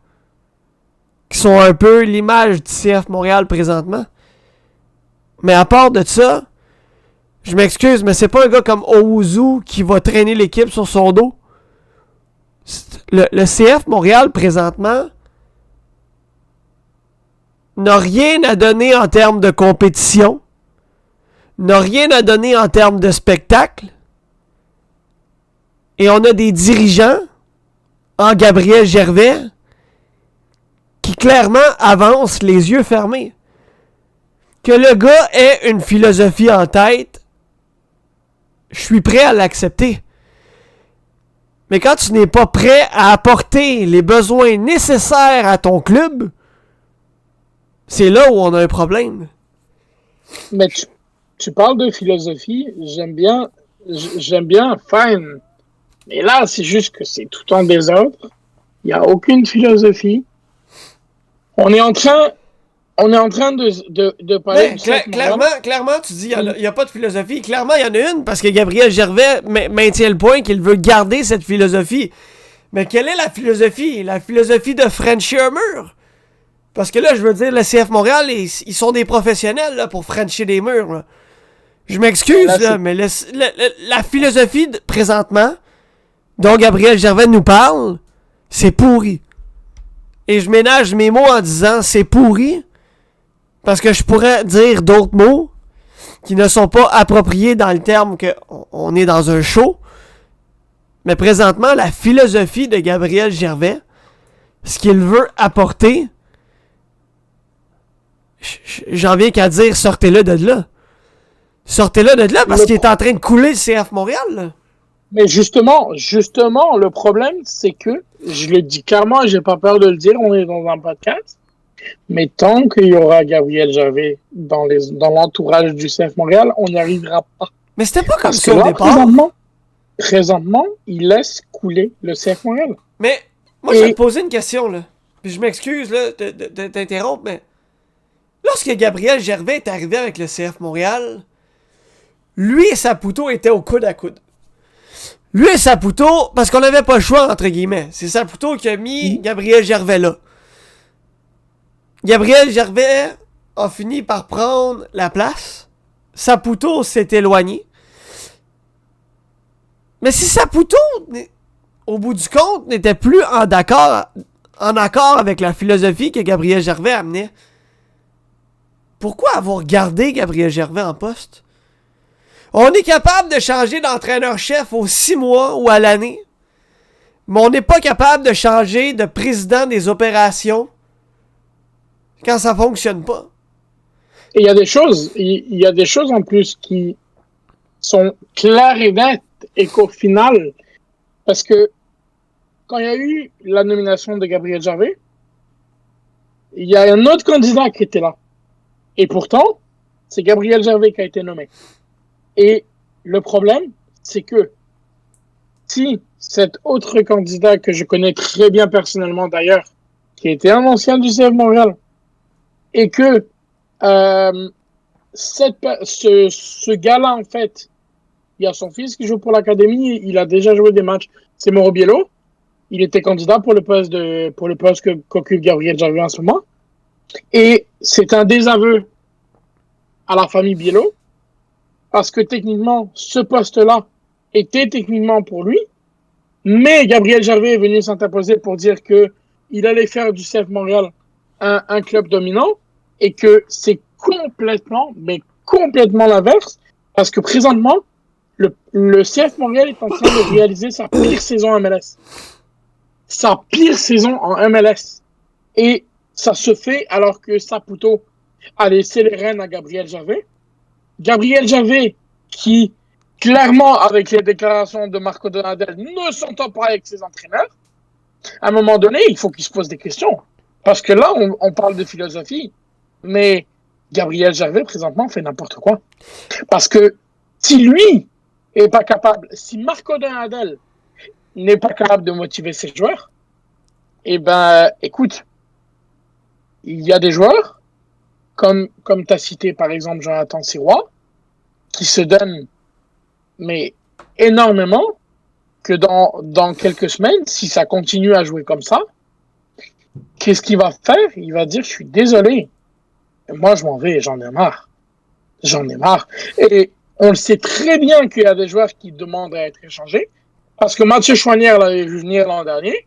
qui sont un peu l'image du CF Montréal présentement. Mais à part de ça, je m'excuse, mais c'est pas un gars comme Owuzu qui va traîner l'équipe sur son dos. Le CF Montréal présentement n'a rien à donner en termes de compétition, n'a rien à donner en termes de spectacle, et on a des dirigeants en Gabriel Gervais qui clairement avancent les yeux fermés. Que le gars ait une philosophie en tête, je suis prêt à l'accepter. Mais quand tu n'es pas prêt à apporter les besoins nécessaires à ton club, c'est là où on a un problème. Mais tu parles de philosophie, j'aime bien, fine. Mais là, c'est juste que c'est tout en désordre. Il n'y a aucune philosophie. On est en train de parler... Clairement, tu dis il n'y a pas de philosophie. Clairement, il y en a une, parce que Gabriel Gervais maintient le point qu'il veut garder cette philosophie. Mais quelle est la philosophie? La philosophie de Frencher un mur? Parce que là, je veux dire, le CF Montréal, ils sont des professionnels là, pour Frencher des murs. Là. Je m'excuse, là, mais la philosophie présentement dont Gabriel Gervais nous parle, c'est pourri. Et je ménage mes mots en disant c'est pourri, parce que je pourrais dire d'autres mots qui ne sont pas appropriés dans le terme qu'on est dans un show. Mais présentement, la philosophie de Gabriel Gervais, ce qu'il veut apporter, j'en viens qu'à dire sortez-le de là. Sortez-le de là parce qu'il est en train de couler le CF Montréal. Là. Mais justement, le problème, c'est que, je le dis clairement, j'ai pas peur de le dire, on est dans un podcast, mais tant qu'il y aura Gabriel Gervais dans l'entourage du CF Montréal, on n'y arrivera pas. Mais c'était pas comme Parce ça que au là, départ. Présentement, il laisse couler le CF Montréal. Mais, moi, je vais te poser une question, là. Puis je m'excuse, là, de t'interrompre, mais... Lorsque Gabriel Gervais est arrivé avec le CF Montréal, lui et Saputo étaient au coude à coude. Lui et Saputo, parce qu'on n'avait pas le choix, entre guillemets. C'est Saputo qui a mis Gabriel Gervais là. Gabriel Gervais a fini par prendre la place. Saputo s'est éloigné. Mais si Saputo, au bout du compte, n'était plus en accord avec la philosophie que Gabriel Gervais amenait, pourquoi avoir gardé Gabriel Gervais en poste? On est capable de changer d'entraîneur-chef aux 6 mois ou à l'année, mais on n'est pas capable de changer de président des opérations quand ça fonctionne pas. Et il y a des choses en plus qui sont claires et nettes et qu'au final, parce que quand il y a eu la nomination de Gabriel Gervais, il y a un autre candidat qui était là. Et pourtant, c'est Gabriel Gervais qui a été nommé. Et le problème, c'est que si cet autre candidat que je connais très bien personnellement d'ailleurs, qui était un ancien du CF Montréal, et que ce gars-là, en fait, il y a son fils qui joue pour l'académie, il a déjà joué des matchs, c'est Mauro Biello, il était candidat pour le poste qu'occupe Gabriel Gervais en ce moment, et c'est un désaveu à la famille Biello, parce que techniquement, ce poste-là était techniquement pour lui, mais Gabriel Gervais est venu s'interposer pour dire qu'il allait faire du CF Montréal un club dominant, et que c'est complètement l'inverse, parce que présentement, le CF Montréal est en train de réaliser sa pire saison en MLS. Sa pire saison en MLS. Et ça se fait alors que Saputo a laissé les rênes à Gabriel Gervais. Gabriel Gervais, qui, clairement, avec les déclarations de Marco Donadel, ne s'entend pas avec ses entraîneurs, à un moment donné, il faut qu'il se pose des questions. Parce que là, on parle de philosophie, mais Gabriel Gervais, présentement, fait n'importe quoi. Parce que si lui est pas capable, si Marco Donadel n'est pas capable de motiver ses joueurs, eh ben, écoute, il y a des joueurs, comme tu as cité par exemple Jonathan Sirois, qui se donnent mais énormément, que dans quelques semaines, si ça continue à jouer comme ça, qu'est-ce qu'il va faire? Il va dire, je suis désolé, moi je m'en vais, j'en ai marre. J'en ai marre. Et on le sait très bien qu'il y a des joueurs qui demandent à être échangés, parce que Mathieu Choinière l'avait vu venir l'an dernier,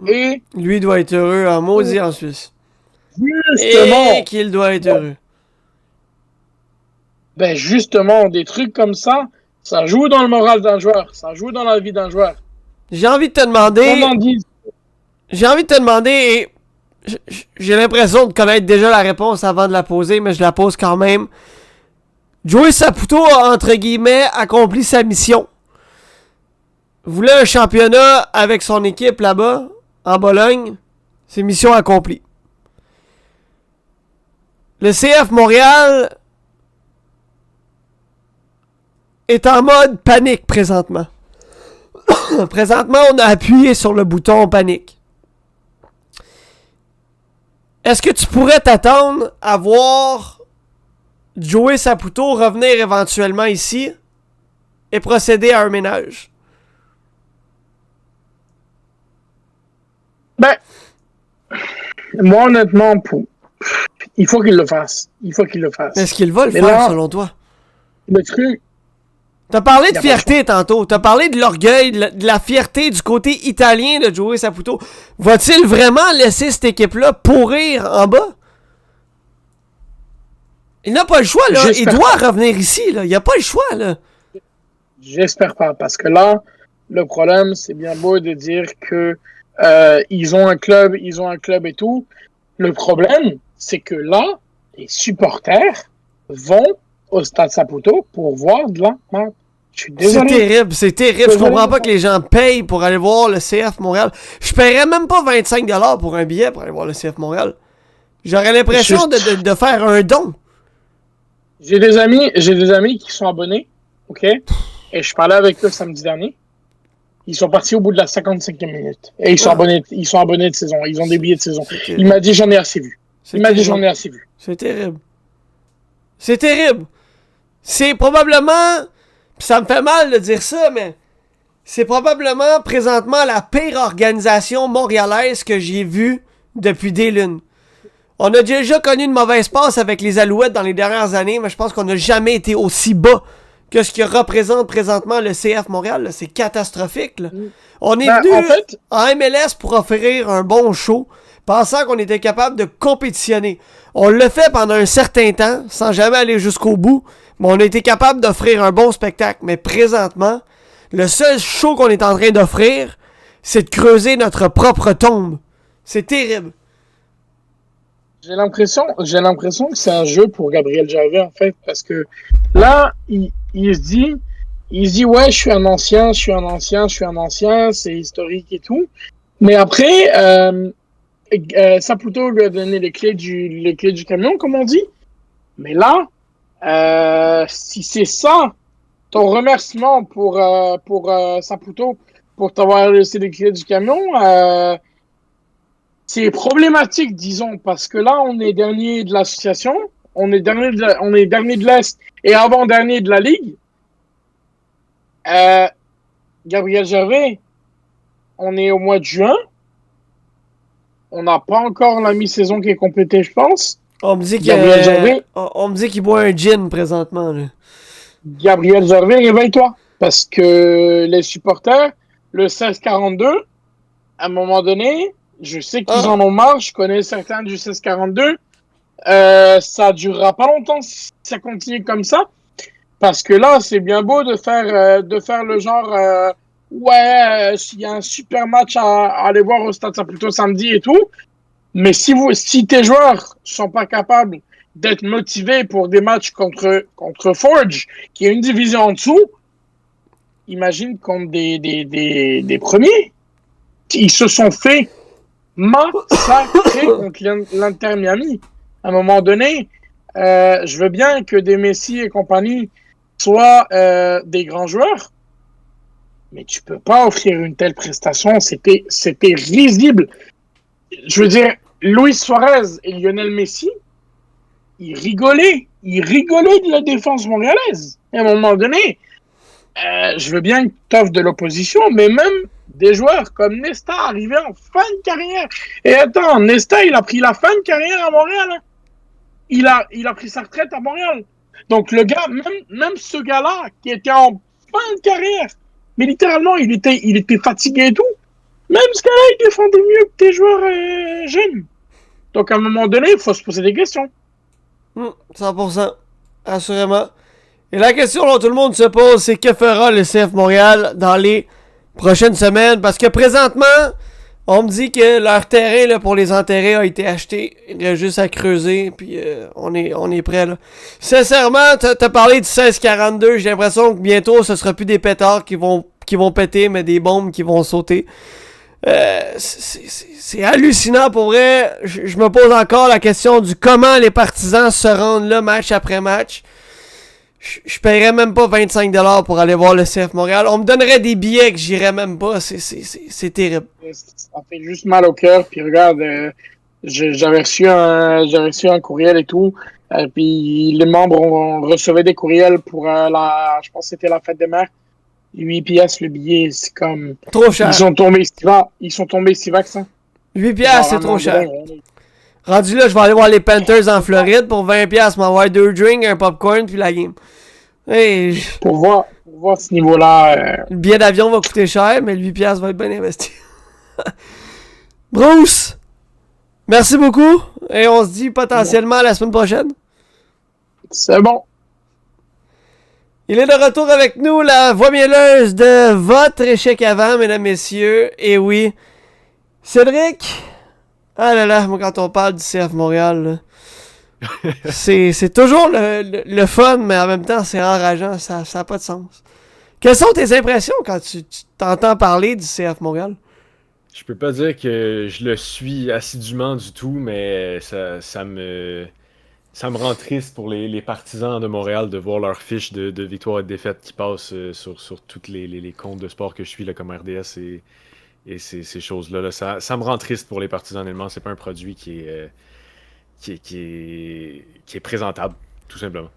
et lui doit être heureux en maudit en Suisse. Justement. Et qu'il doit être heureux. Ben justement, des trucs comme ça joue dans le moral d'un joueur, ça joue dans la vie d'un joueur. J'ai envie de te demander... et j'ai l'impression de connaître déjà la réponse avant de la poser, mais je la pose quand même. Joey Saputo a, entre guillemets, accompli sa mission. Voulait un championnat avec son équipe là-bas, en Bologne. C'est mission accomplie. Le CF Montréal est en mode panique présentement. Présentement, on a appuyé sur le bouton panique. Est-ce que tu pourrais t'attendre à voir Joey Saputo revenir éventuellement ici et procéder à un ménage? Ben, moi honnêtement, il faut qu'il le fasse. Est-ce qu'il va le faire là, selon toi? Le truc... T'as parlé de fierté tantôt. T'as parlé de l'orgueil, de la fierté du côté italien de Joey Saputo. Va-t-il vraiment laisser cette équipe-là pourrir en bas? Il n'a pas le choix, là. Il doit revenir ici, là. Il n'a pas le choix, là. J'espère pas, parce que là, le problème, c'est bien beau de dire que ils ont un club et tout. Le problème, c'est que là, les supporters vont au Stade Saputo pour voir de la merde. Je suis désolé. C'est terrible. Je comprends pas que les gens payent pour aller voir le CF Montréal. Je paierais même pas 25$ pour un billet pour aller voir le CF Montréal. J'aurais l'impression de faire un don. J'ai des amis qui sont abonnés, ok? Et je parlais avec eux samedi dernier. Ils sont partis au bout de la 55e minute. Et ils sont abonnés de saison. Ils ont des billets de saison. Il m'a dit, j'en ai assez vu. C'est Il m'a dit terrible. j'en ai assez vu. C'est terrible. C'est terrible. C'est probablement... Pis ça me fait mal de dire ça, mais... C'est probablement présentement la pire organisation montréalaise que j'ai vue depuis des lunes. On a déjà connu une mauvaise passe avec les Alouettes dans les dernières années, mais je pense qu'on n'a jamais été aussi bas que ce que représente présentement le CF Montréal. Là. C'est catastrophique. Là. On est venu en MLS pour offrir un bon show, pensant qu'on était capable de compétitionner. On l'a fait pendant un certain temps, sans jamais aller jusqu'au bout, mais on a été capable d'offrir un bon spectacle. Mais présentement, le seul show qu'on est en train d'offrir, c'est de creuser notre propre tombe. C'est terrible. J'ai l'impression que c'est un jeu pour Gabriel Gervais, en fait, parce que là, il se dit, ouais, je suis un ancien, c'est historique et tout. Mais après, Saputo lui a donné les clés du camion, comme on dit. Mais là, si c'est ça, ton remerciement pour Saputo, pour t'avoir laissé les clés du camion, c'est problématique, disons, parce que là, on est dernier de l'association, on est dernier de l'Est et avant-dernier de la Ligue. Gabriel Gervais, on est au mois de juin. On n'a pas encore la mi-saison qui est complétée, je pense. On me dit qu'il boit un gin présentement. Là. Gabriel Gervais, réveille-toi. Parce que les supporters, le 16-42, à un moment donné, je sais qu'ils en ont marre. Je connais certains du 16-42. Ça durera pas longtemps si ça continue comme ça. Parce que là, c'est bien beau de faire le genre, s'il y a un super match à aller voir au Stade Saputo samedi et tout. Mais si tes joueurs sont pas capables d'être motivés pour des matchs contre Forge, qui est une division en dessous, imagine contre des premiers. Ils se sont fait massacrer contre l'Inter Miami. À un moment donné, je veux bien que des Messi et compagnie soient des grands joueurs, mais tu peux pas offrir une telle prestation. C'était risible. Je veux dire, Luis Suarez et Lionel Messi, ils rigolaient de la défense montréalaise. Et à un moment donné, je veux bien que tu offres de l'opposition, mais même des joueurs comme Nesta arrivés en fin de carrière. Et attends, Nesta, il a pris la fin de carrière à Montréal. Hein. Il a pris sa retraite à Montréal. Donc le gars, même ce gars-là, qui était en fin de carrière, mais littéralement, il était fatigué et tout. Même ce gars-là, il défendait mieux que tes joueurs jeunes. Donc à un moment donné, il faut se poser des questions. 100%. Assurément. Et la question dont tout le monde se pose, c'est que fera le CF Montréal dans les prochaines semaines? Parce que présentement, on me dit que leur terrain là, pour les enterrer a été acheté. Il reste juste à creuser, puis on est prêt là. Sincèrement, t'as parlé du 16-42, j'ai l'impression que bientôt ce sera plus des pétards qui vont péter, mais des bombes qui vont sauter. C'est hallucinant pour vrai. Je me pose encore la question du comment les partisans se rendent là match après match. Je paierais même pas 25$ pour aller voir le CF Montréal. On me donnerait des billets que j'irais même pas. C'est terrible. Ça fait juste mal au cœur. Puis regarde, j'avais reçu un courriel et tout. Puis les membres recevaient des courriels pour je pense que c'était la fête des mères. 8 piastres le billet, c'est comme... Trop cher. Ils sont tombés si vaccins. 8 piastres, c'est trop cher. Rendu là, je vais aller voir les Panthers en Floride pour 20 piastres, m'avoir 2 drinks, un popcorn, puis la game. Hey, pour voir ce niveau-là... Le billet d'avion va coûter cher, mais le 8 piastres va être bien investi. Bruce, merci beaucoup, et on se dit potentiellement la semaine prochaine. C'est bon. Il est de retour avec nous, la voix mielleuse de votre échec avant, mesdames, messieurs. Et oui, Cédric. Ah là là, moi quand on parle du CF Montréal, là, c'est toujours le fun, mais en même temps c'est enrageant, ça n'a pas de sens. Quelles sont tes impressions quand tu t'entends parler du CF Montréal? Je peux pas dire que je le suis assidûment du tout, mais ça me rend triste pour les partisans de Montréal de voir leurs fiches de victoires et de défaites qui passent sur tous les comptes de sport que je suis, là, comme RDS et ces choses-là. Là. Ça me rend triste pour les partisans, honnêtement. C'est pas un produit qui qui est présentable, tout simplement.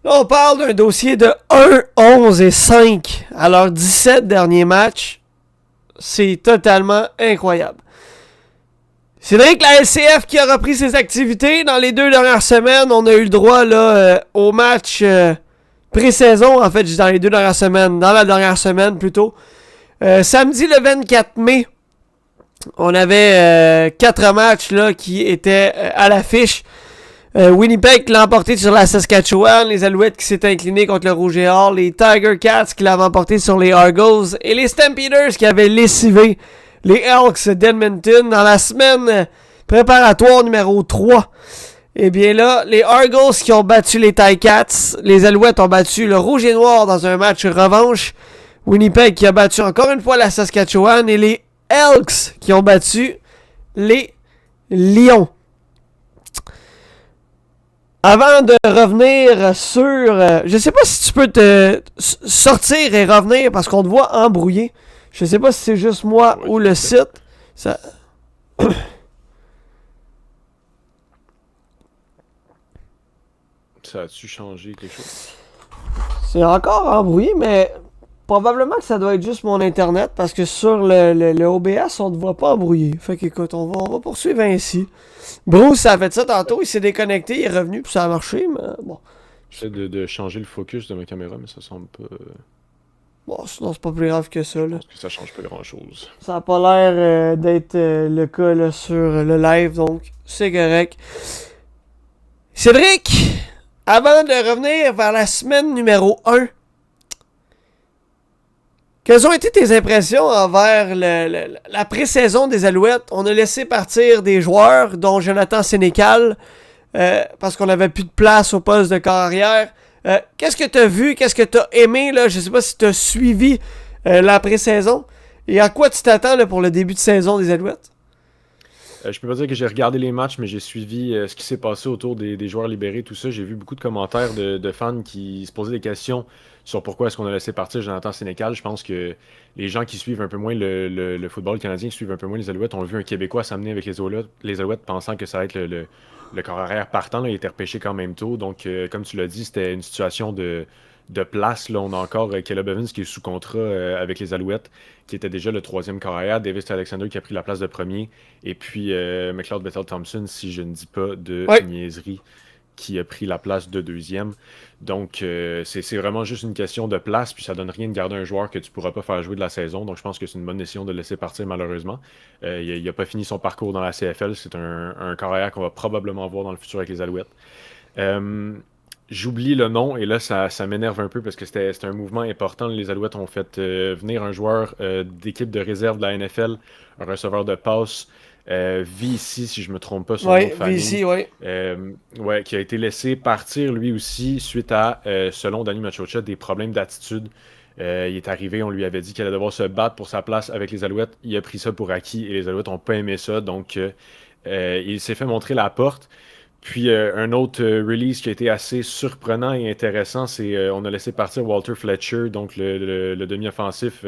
Là, on parle d'un dossier de 1, 11 et 5 à leurs 17 derniers matchs. C'est totalement incroyable. Cédric, la LCF qui a repris ses activités dans les 2 dernières semaines. On a eu le droit là au match pré-saison, en fait, dans les 2 dernières semaines, dans la dernière semaine plutôt. Samedi le 24 mai, on avait 4 matchs là, qui étaient à l'affiche. Winnipeg qui l'a emporté sur la Saskatchewan, les Alouettes qui s'étaient inclinés contre le Rouge et Or, les Tiger Cats qui l'avaient emporté sur les Argos et les Stampeders qui avaient lessivé les Elks d'Edmonton dans la semaine préparatoire numéro 3. Et bien là, les Argos qui ont battu les Ticats, les Alouettes ont battu le Rouge et Noir dans un match revanche, Winnipeg qui a battu encore une fois la Saskatchewan et les Elks qui ont battu les Lions. Avant de revenir sur... je sais pas si tu peux te sortir et revenir parce qu'on te voit embrouillé. Je sais pas si c'est juste moi ou le site. Ça... Ça a-tu changé quelque chose? C'est encore embrouillé, mais probablement que ça doit être juste mon internet parce que sur le OBS, on ne te voit pas embrouillé. Fait qu'écoute, on va poursuivre ainsi. Bruce, ça a fait ça tantôt, il s'est déconnecté, il est revenu, puis ça a marché, mais bon. J'essaie de changer le focus de ma caméra, mais ça semble pas... Bon, sinon c'est pas plus grave que ça, là. Parce que ça change pas grand-chose. Ça a pas l'air d'être le cas là, sur le live, donc c'est correct. Cédric, avant de revenir vers la semaine numéro 1, quelles ont été tes impressions envers la pré-saison des Alouettes? On a laissé partir des joueurs, dont Jonathan Sénécal, parce qu'on n'avait plus de place au poste de carrière. Qu'est-ce que tu as vu? Qu'est-ce que tu as aimé? Là? Je sais pas si tu as suivi la pré-saison. Et à quoi tu t'attends là, pour le début de saison des Alouettes? Je peux pas dire que j'ai regardé les matchs, mais j'ai suivi ce qui s'est passé autour des joueurs libérés, tout ça. J'ai vu beaucoup de commentaires de fans qui se posaient des questions sur pourquoi est-ce qu'on a laissé partir Jonathan Sénécal. Je pense que les gens qui suivent un peu moins le football canadien, qui suivent un peu moins les Alouettes, ont vu un Québécois s'amener avec les Alouettes pensant que ça allait être le corps arrière partant. Là, il était repêché quand même tôt. Donc, comme tu l'as dit, c'était une situation de place. Là, on a encore Caleb Evans qui est sous contrat avec les Alouettes, qui était déjà le 3e corps arrière. Davis Alexander qui a pris la place de premier. Et puis McLeod Bethel-Thompson, si je ne dis pas de niaiserie, qui a pris la place de 2e. Donc, c'est vraiment juste une question de place. Puis ça donne rien de garder un joueur que tu ne pourras pas faire jouer de la saison. Donc, je pense que c'est une bonne décision de le laisser partir, malheureusement. Il n'a pas fini son parcours dans la CFL. C'est un corps arrière qu'on va probablement voir dans le futur avec les Alouettes. J'oublie le nom et là ça m'énerve un peu parce que c'était un mouvement important. Les Alouettes ont fait venir un joueur d'équipe de réserve de la NFL, un receveur de passe, VC si je me trompe pas son nom de famille. VC, ouais, qui a été laissé partir lui aussi suite à, selon Danny Machocha, des problèmes d'attitude. Il est arrivé, on lui avait dit qu'il allait devoir se battre pour sa place avec les Alouettes. Il a pris ça pour acquis et les Alouettes n'ont pas aimé ça. Donc il s'est fait montrer la porte. Puis un autre release qui a été assez surprenant et intéressant, c'est on a laissé partir Walter Fletcher, donc le demi-offensif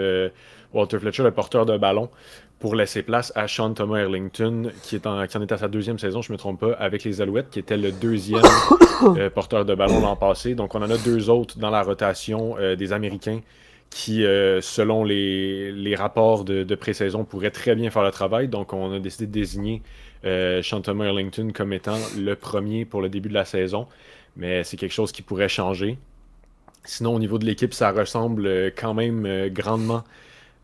Walter Fletcher, le porteur de ballon, pour laisser place à Sean Thomas Erlington, qui en est à sa 2e saison, je ne me trompe pas, avec les Alouettes, qui était le 2e porteur de ballon l'an passé. Donc on en a 2 autres dans la rotation des Américains qui, selon les rapports de pré-saison, pourraient très bien faire le travail. Donc on a décidé de désigner Sean Thomas Erlington comme étant le premier pour le début de la saison, mais c'est quelque chose qui pourrait changer. Sinon, au niveau de l'équipe, ça ressemble quand même grandement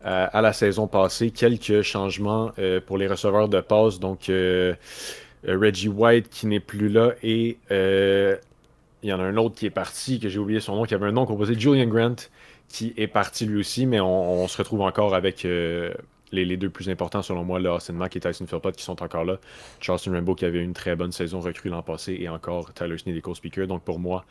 à la saison passée. Quelques changements pour les receveurs de passe, donc Reggie White qui n'est plus là et il y en a un autre qui est parti, que j'ai oublié son nom, qui avait un nom composé, Julian Grant, qui est parti lui aussi, mais on se retrouve encore avec... Les 2 plus importants, selon moi, là, Austin Mack et Tyson Philpott qui sont encore là. Charleston Rainbow qui avait une très bonne saison recrue l'an passé et encore Tyler Sneed et Cole Speaker. Donc pour moi,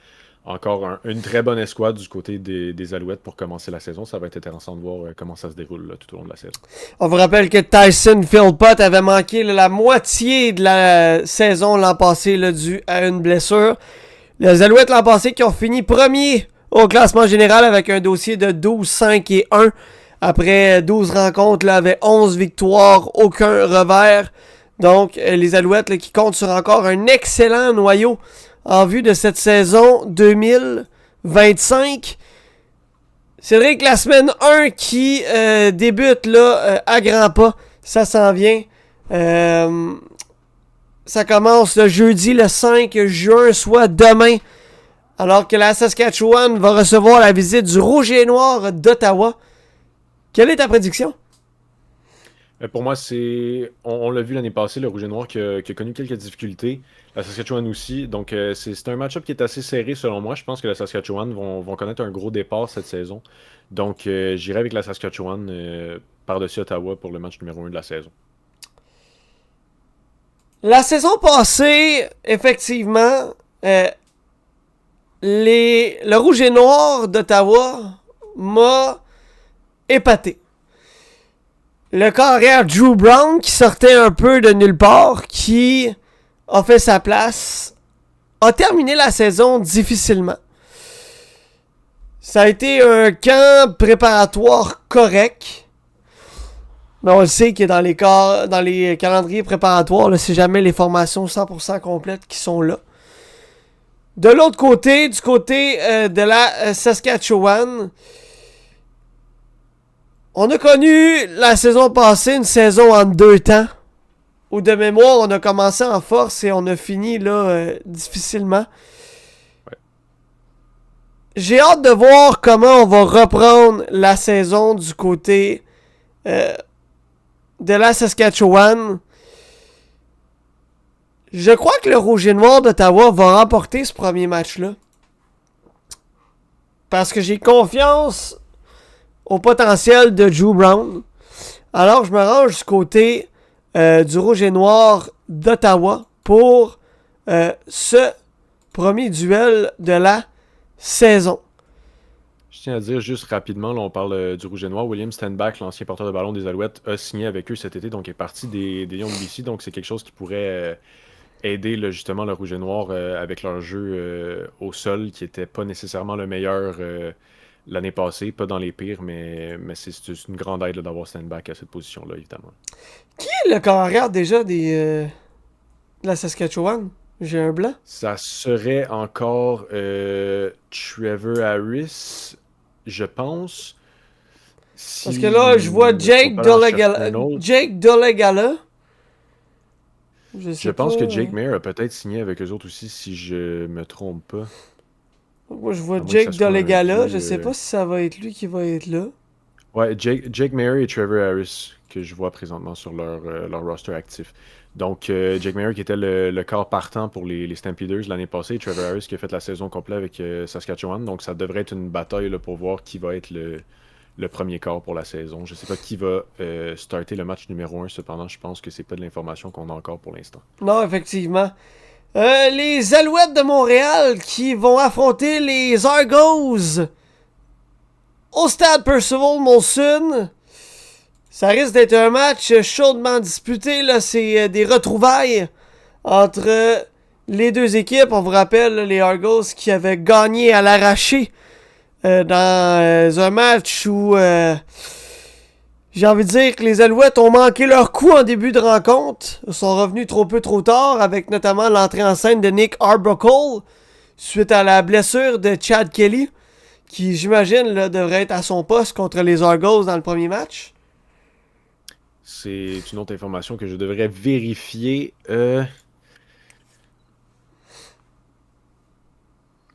encore une très bonne escouade du côté des Alouettes pour commencer la saison. Ça va être intéressant de voir comment ça se déroule là, tout au long de la saison. On vous rappelle que Tyson Philpott avait manqué la moitié de la saison l'an passé là, dû à une blessure. Les Alouettes l'an passé qui ont fini premier au classement général avec un dossier de 12, 5 et 1. Après 12 rencontres, là, avait 11 victoires, aucun revers. Donc, les Alouettes là, qui comptent sur encore un excellent noyau en vue de cette saison 2025. Cédric, la semaine 1 qui débute là, à grands pas, ça s'en vient. Ça commence le jeudi le 5 juin, soit demain, alors que la Saskatchewan va recevoir la visite du Rouge et Noir d'Ottawa. Quelle est ta prédiction? Pour moi, on l'a vu l'année passée, le Rouge et Noir qui a connu quelques difficultés. La Saskatchewan aussi. Donc, c'est un match-up qui est assez serré selon moi. Je pense que la Saskatchewan vont connaître un gros départ cette saison. Donc, j'irai avec la Saskatchewan par-dessus Ottawa pour le match numéro 1 de la saison. La saison passée, effectivement, le Rouge et Noir d'Ottawa m'a épaté. Le carrière Drew Brown qui sortait un peu de nulle part, qui a fait sa place, a terminé la saison difficilement. Ça a été un camp préparatoire correct. Mais on le sait que dans les calendriers préparatoires, là, c'est jamais les formations 100% complètes qui sont là. De l'autre côté, du côté de la Saskatchewan, on a connu la saison passée une saison en 2 temps. Où de mémoire, on a commencé en force et on a fini là difficilement. Ouais. J'ai hâte de voir comment on va reprendre la saison du côté de la Saskatchewan. Je crois que le Rouge et Noir d'Ottawa va remporter ce premier match-là. Parce que j'ai confiance au potentiel de Drew Brown. Alors je me range du côté du Rouge et Noir d'Ottawa pour ce premier duel de la saison. Je tiens à dire juste rapidement, là, on parle du Rouge et Noir. William Stenbach, l'ancien porteur de ballon des Alouettes, a signé avec eux cet été, donc est parti des Young BC. Donc c'est quelque chose qui pourrait aider là, justement le Rouge et Noir avec leur jeu au sol, qui n'était pas nécessairement le meilleur l'année passée, pas dans les pires, mais c'est une grande aide là, d'avoir Stenbach à cette position-là, évidemment. Qui est le carrière déjà de la Saskatchewan? J'ai un blanc. Ça serait encore Trevor Harris, je pense. Parce que là, je vois Jake Dolegala. Je pense que Jake Mayer a peut-être signé avec eux autres aussi, si je me trompe pas. Moi, je vois Jake Dolegala. Je sais pas si ça va être lui qui va être là. Ouais, Jake Mayer et Trevor Harris que je vois présentement sur leur roster actif. Donc, Jake Mayer qui était le quart partant pour les Stampeders l'année passée, et Trevor Harris qui a fait la saison complète avec Saskatchewan. Donc, ça devrait être une bataille là, pour voir qui va être le premier quart pour la saison. Je sais pas qui va starter le match numéro 1, cependant, je pense que c'est pas de l'information qu'on a encore pour l'instant. Non, effectivement. Les Alouettes de Montréal qui vont affronter les Argos au stade Percival Molson. Ça risque d'être un match chaudement disputé. Là. C'est des retrouvailles entre les deux équipes. On vous rappelle les Argos qui avaient gagné à l'arraché dans un match où j'ai envie de dire que les Alouettes ont manqué leur coup en début de rencontre. Ils sont revenus trop peu trop tard avec notamment l'entrée en scène de Nick Arbuckle suite à la blessure de Chad Kelly qui j'imagine là, devrait être à son poste contre les Argos dans le premier match. C'est une autre information que je devrais vérifier. Je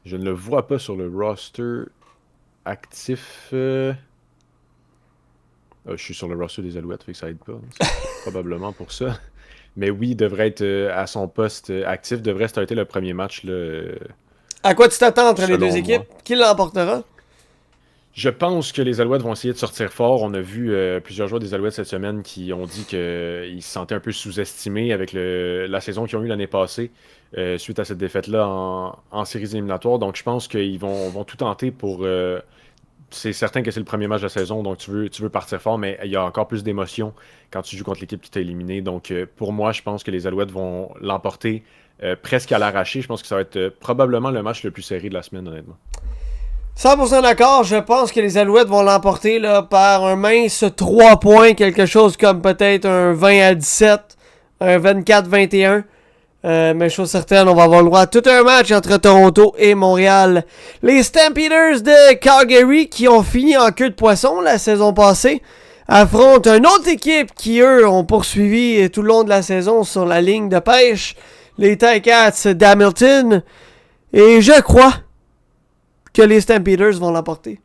ne le vois pas sur le roster actif. Je suis sur le roster des Alouettes, fait que ça aide pas. C'est probablement pour ça. Mais oui, il devrait être à son poste actif, devrait starter le premier match. Là, à quoi tu t'attends entre les deux moi. équipes? Qui l'emportera? Je pense que les Alouettes vont essayer de sortir fort. On a vu plusieurs joueurs des Alouettes cette semaine qui ont dit qu'ils se sentaient un peu sous-estimés avec la saison qu'ils ont eue l'année passée suite à cette défaite-là en séries éliminatoires. Donc je pense qu'ils vont tout tenter pour... c'est certain que c'est le premier match de la saison, donc tu veux partir fort, mais il y a encore plus d'émotion quand tu joues contre l'équipe qui t'a éliminé. Donc pour moi, je pense que les Alouettes vont l'emporter presque à l'arraché. Je pense que ça va être probablement le match le plus serré de la semaine, honnêtement. 100% d'accord, je pense que les Alouettes vont l'emporter là, par un mince 3 points, quelque chose comme peut-être un 20-17, un 24-21. Mais chose certaine, on va avoir le droit à tout un match entre Toronto et Montréal. Les Stampeders de Calgary, qui ont fini en queue de poisson la saison passée, affrontent une autre équipe qui, eux, ont poursuivi tout le long de la saison sur la ligne de pêche, les Ticats d'Hamilton. Et je crois que les Stampeders vont l'emporter.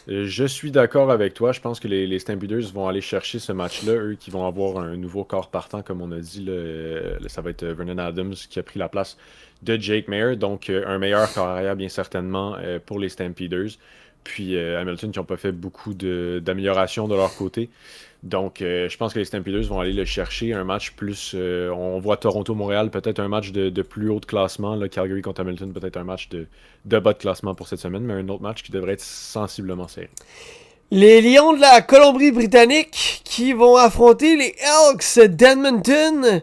Je suis d'accord avec toi. Je pense que les Stampeders vont aller chercher ce match-là. Eux qui vont avoir un nouveau corps partant, comme on a dit. Ça va être Vernon Adams qui a pris la place de Jake Maier. Donc, un meilleur corps arrière, bien certainement, pour les Stampeders. Puis, Hamilton qui n'ont pas fait beaucoup d'améliorations de leur côté. Donc, je pense que les Stampeders vont aller le chercher. Un match plus... on voit Toronto-Montréal, peut-être un match de plus haut de classement. Là, Calgary contre Hamilton, peut-être un match de bas de classement pour cette semaine, mais un autre match qui devrait être sensiblement serré. Les Lions de la Colombie-Britannique qui vont affronter les Elks d'Edmonton.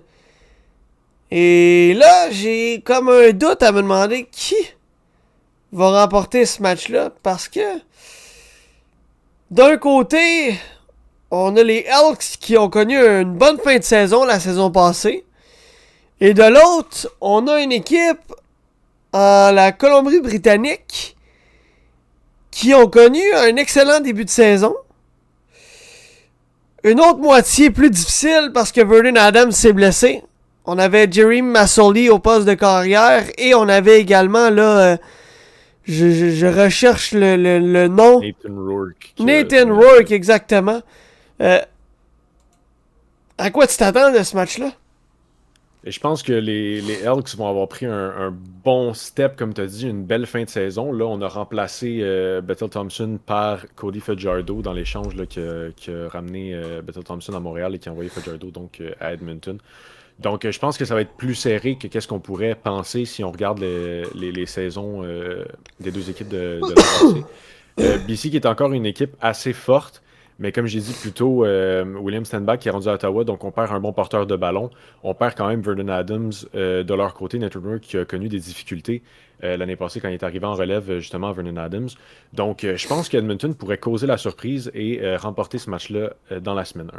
Et là, j'ai comme un doute à me demander qui va remporter ce match-là. Parce que, d'un côté, on a les Elks qui ont connu une bonne fin de saison la saison passée. Et de l'autre, on a une équipe en la Colombie-Britannique qui ont connu un excellent début de saison. Une autre moitié plus difficile parce que Vernon Adams s'est blessé. On avait Jeremy Masoli au poste de carrière et on avait également là... je recherche le nom. Nathan Rourke. Nathan Rourke, exactement. À quoi tu t'attends de ce match-là? Et je pense que les Elks vont avoir pris un bon step, comme tu as dit, une belle fin de saison. Là, on a remplacé Bethel Thompson par Cody Fajardo dans l'échange là, qui a ramené Bethel Thompson à Montréal et qui a envoyé Fajardo donc, à Edmonton. Donc, je pense que ça va être plus serré que qu'est-ce qu'on pourrait penser si on regarde les saisons des deux équipes de la passée. BC qui est encore une équipe assez forte, mais comme j'ai dit plus tôt, William Stenbach qui est rendu à Ottawa, donc on perd un bon porteur de ballon. On perd quand même Vernon Adams de leur côté, Nathan Rourke qui a connu des difficultés l'année passée quand il est arrivé en relève justement à Vernon Adams. Donc je pense qu'Edmonton pourrait causer la surprise et remporter ce match-là dans la semaine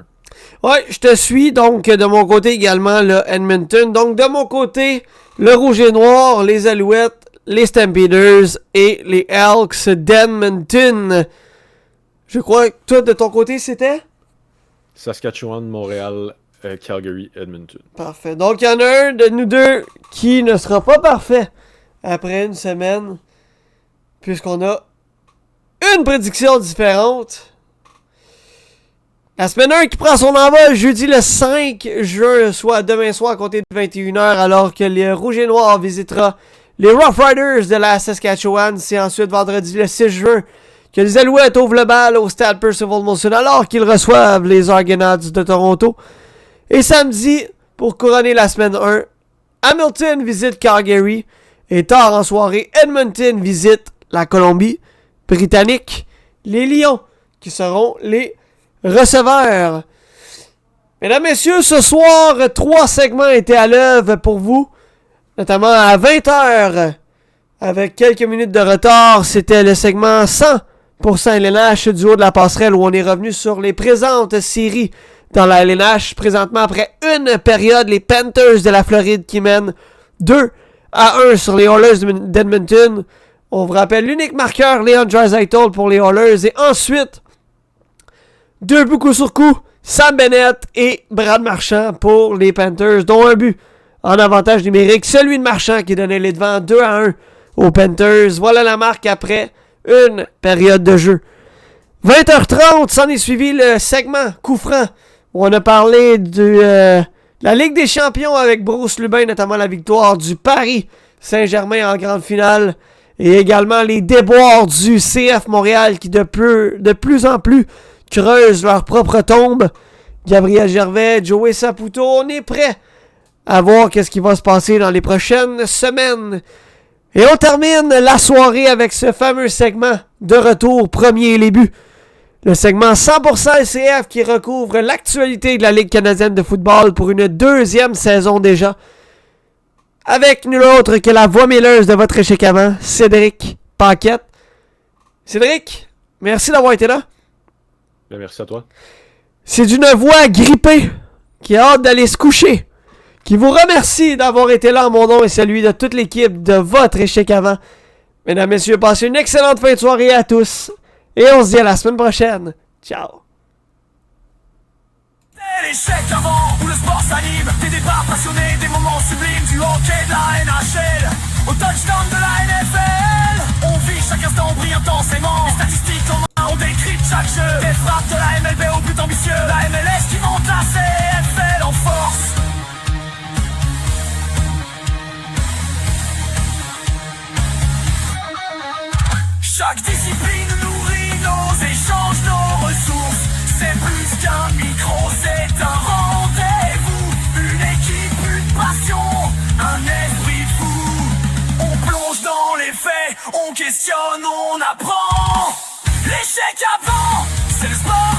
1. Ouais, je te suis. Donc de mon côté également, là, Edmonton. Donc de mon côté, le Rouge et Noir, les Alouettes, les Stampeders et les Elks d'Edmonton. Je crois que toi, de ton côté, c'était? Saskatchewan, Montréal, Calgary, Edmonton. Parfait. Donc, il y en a un de nous deux qui ne sera pas parfait après une semaine, puisqu'on a une prédiction différente. La semaine 1 qui prend son envol jeudi le 5 juin, soit demain soir à compter de 21h, alors que les Rouges et Noirs visitera les Rough Riders de la Saskatchewan. C'est ensuite vendredi le 6 juin que les Alouettes ouvrent le bal au stade Percival Molson alors qu'ils reçoivent les Argonauts de Toronto. Et samedi, pour couronner la semaine 1, Hamilton visite Calgary et tard en soirée, Edmonton visite la Colombie-Britannique. Les Lions qui seront les receveurs. Mesdames, messieurs, ce soir, 3 segments étaient à l'œuvre pour vous, notamment à 20h. Avec quelques minutes de retard, c'était le segment 100% LNH du haut de la passerelle où on est revenu sur les présentes séries dans la LNH. Présentement, après une période, les Panthers de la Floride qui mènent 2-1 sur les Oilers d'Edmonton. On vous rappelle l'unique marqueur, Leon Draisaitl pour les Oilers. Et ensuite, 2 buts coup sur coup, Sam Bennett et Brad Marchand pour les Panthers, dont un but en avantage numérique. Celui de Marchand qui donnait les devants 2-1 aux Panthers. Voilà la marque après une période de jeu. 20h30, s'en est suivi le segment coup franc où on a parlé de la Ligue des Champions avec Bruce Lubin, notamment la victoire du Paris Saint-Germain en grande finale et également les déboires du CF Montréal qui de plus en plus creusent leur propre tombe. Gabriel Gervais, Joey Saputo, on est prêt à voir qu'est-ce qui va se passer dans les prochaines semaines. Et on termine la soirée avec ce fameux segment de retour premier les buts. Le segment 100% LCF qui recouvre l'actualité de la Ligue canadienne de football pour une 2e saison déjà. Avec nul autre que la voix mêleuse de votre échec avant, Cédric Paquette. Cédric, merci d'avoir été là. Bien, merci à toi. C'est d'une voix grippée qui a hâte d'aller se coucher, qui vous remercie d'avoir été là en mon nom et celui de toute l'équipe de votre échec avant. Mesdames, messieurs, passez une excellente fin de soirée à tous. Et on se dit à la semaine prochaine. Ciao. C'est l'échec avant où le sport s'anime. Des départs passionnés, des moments sublimes. Du hockey, de la NHL au touchdown de la NFL. On vit chaque instant, brille intensément. Les statistiques en main, on décrypte chaque jeu. Des frappes de la MLB au but ambitieux. La MLS qui monte la CFL en force. Chaque discipline nourrit nos échanges, nos ressources. C'est plus qu'un micro, c'est un rendez-vous. Une équipe, une passion, un esprit fou. On plonge dans les faits, on questionne, on apprend. L'échec avant, c'est le sport.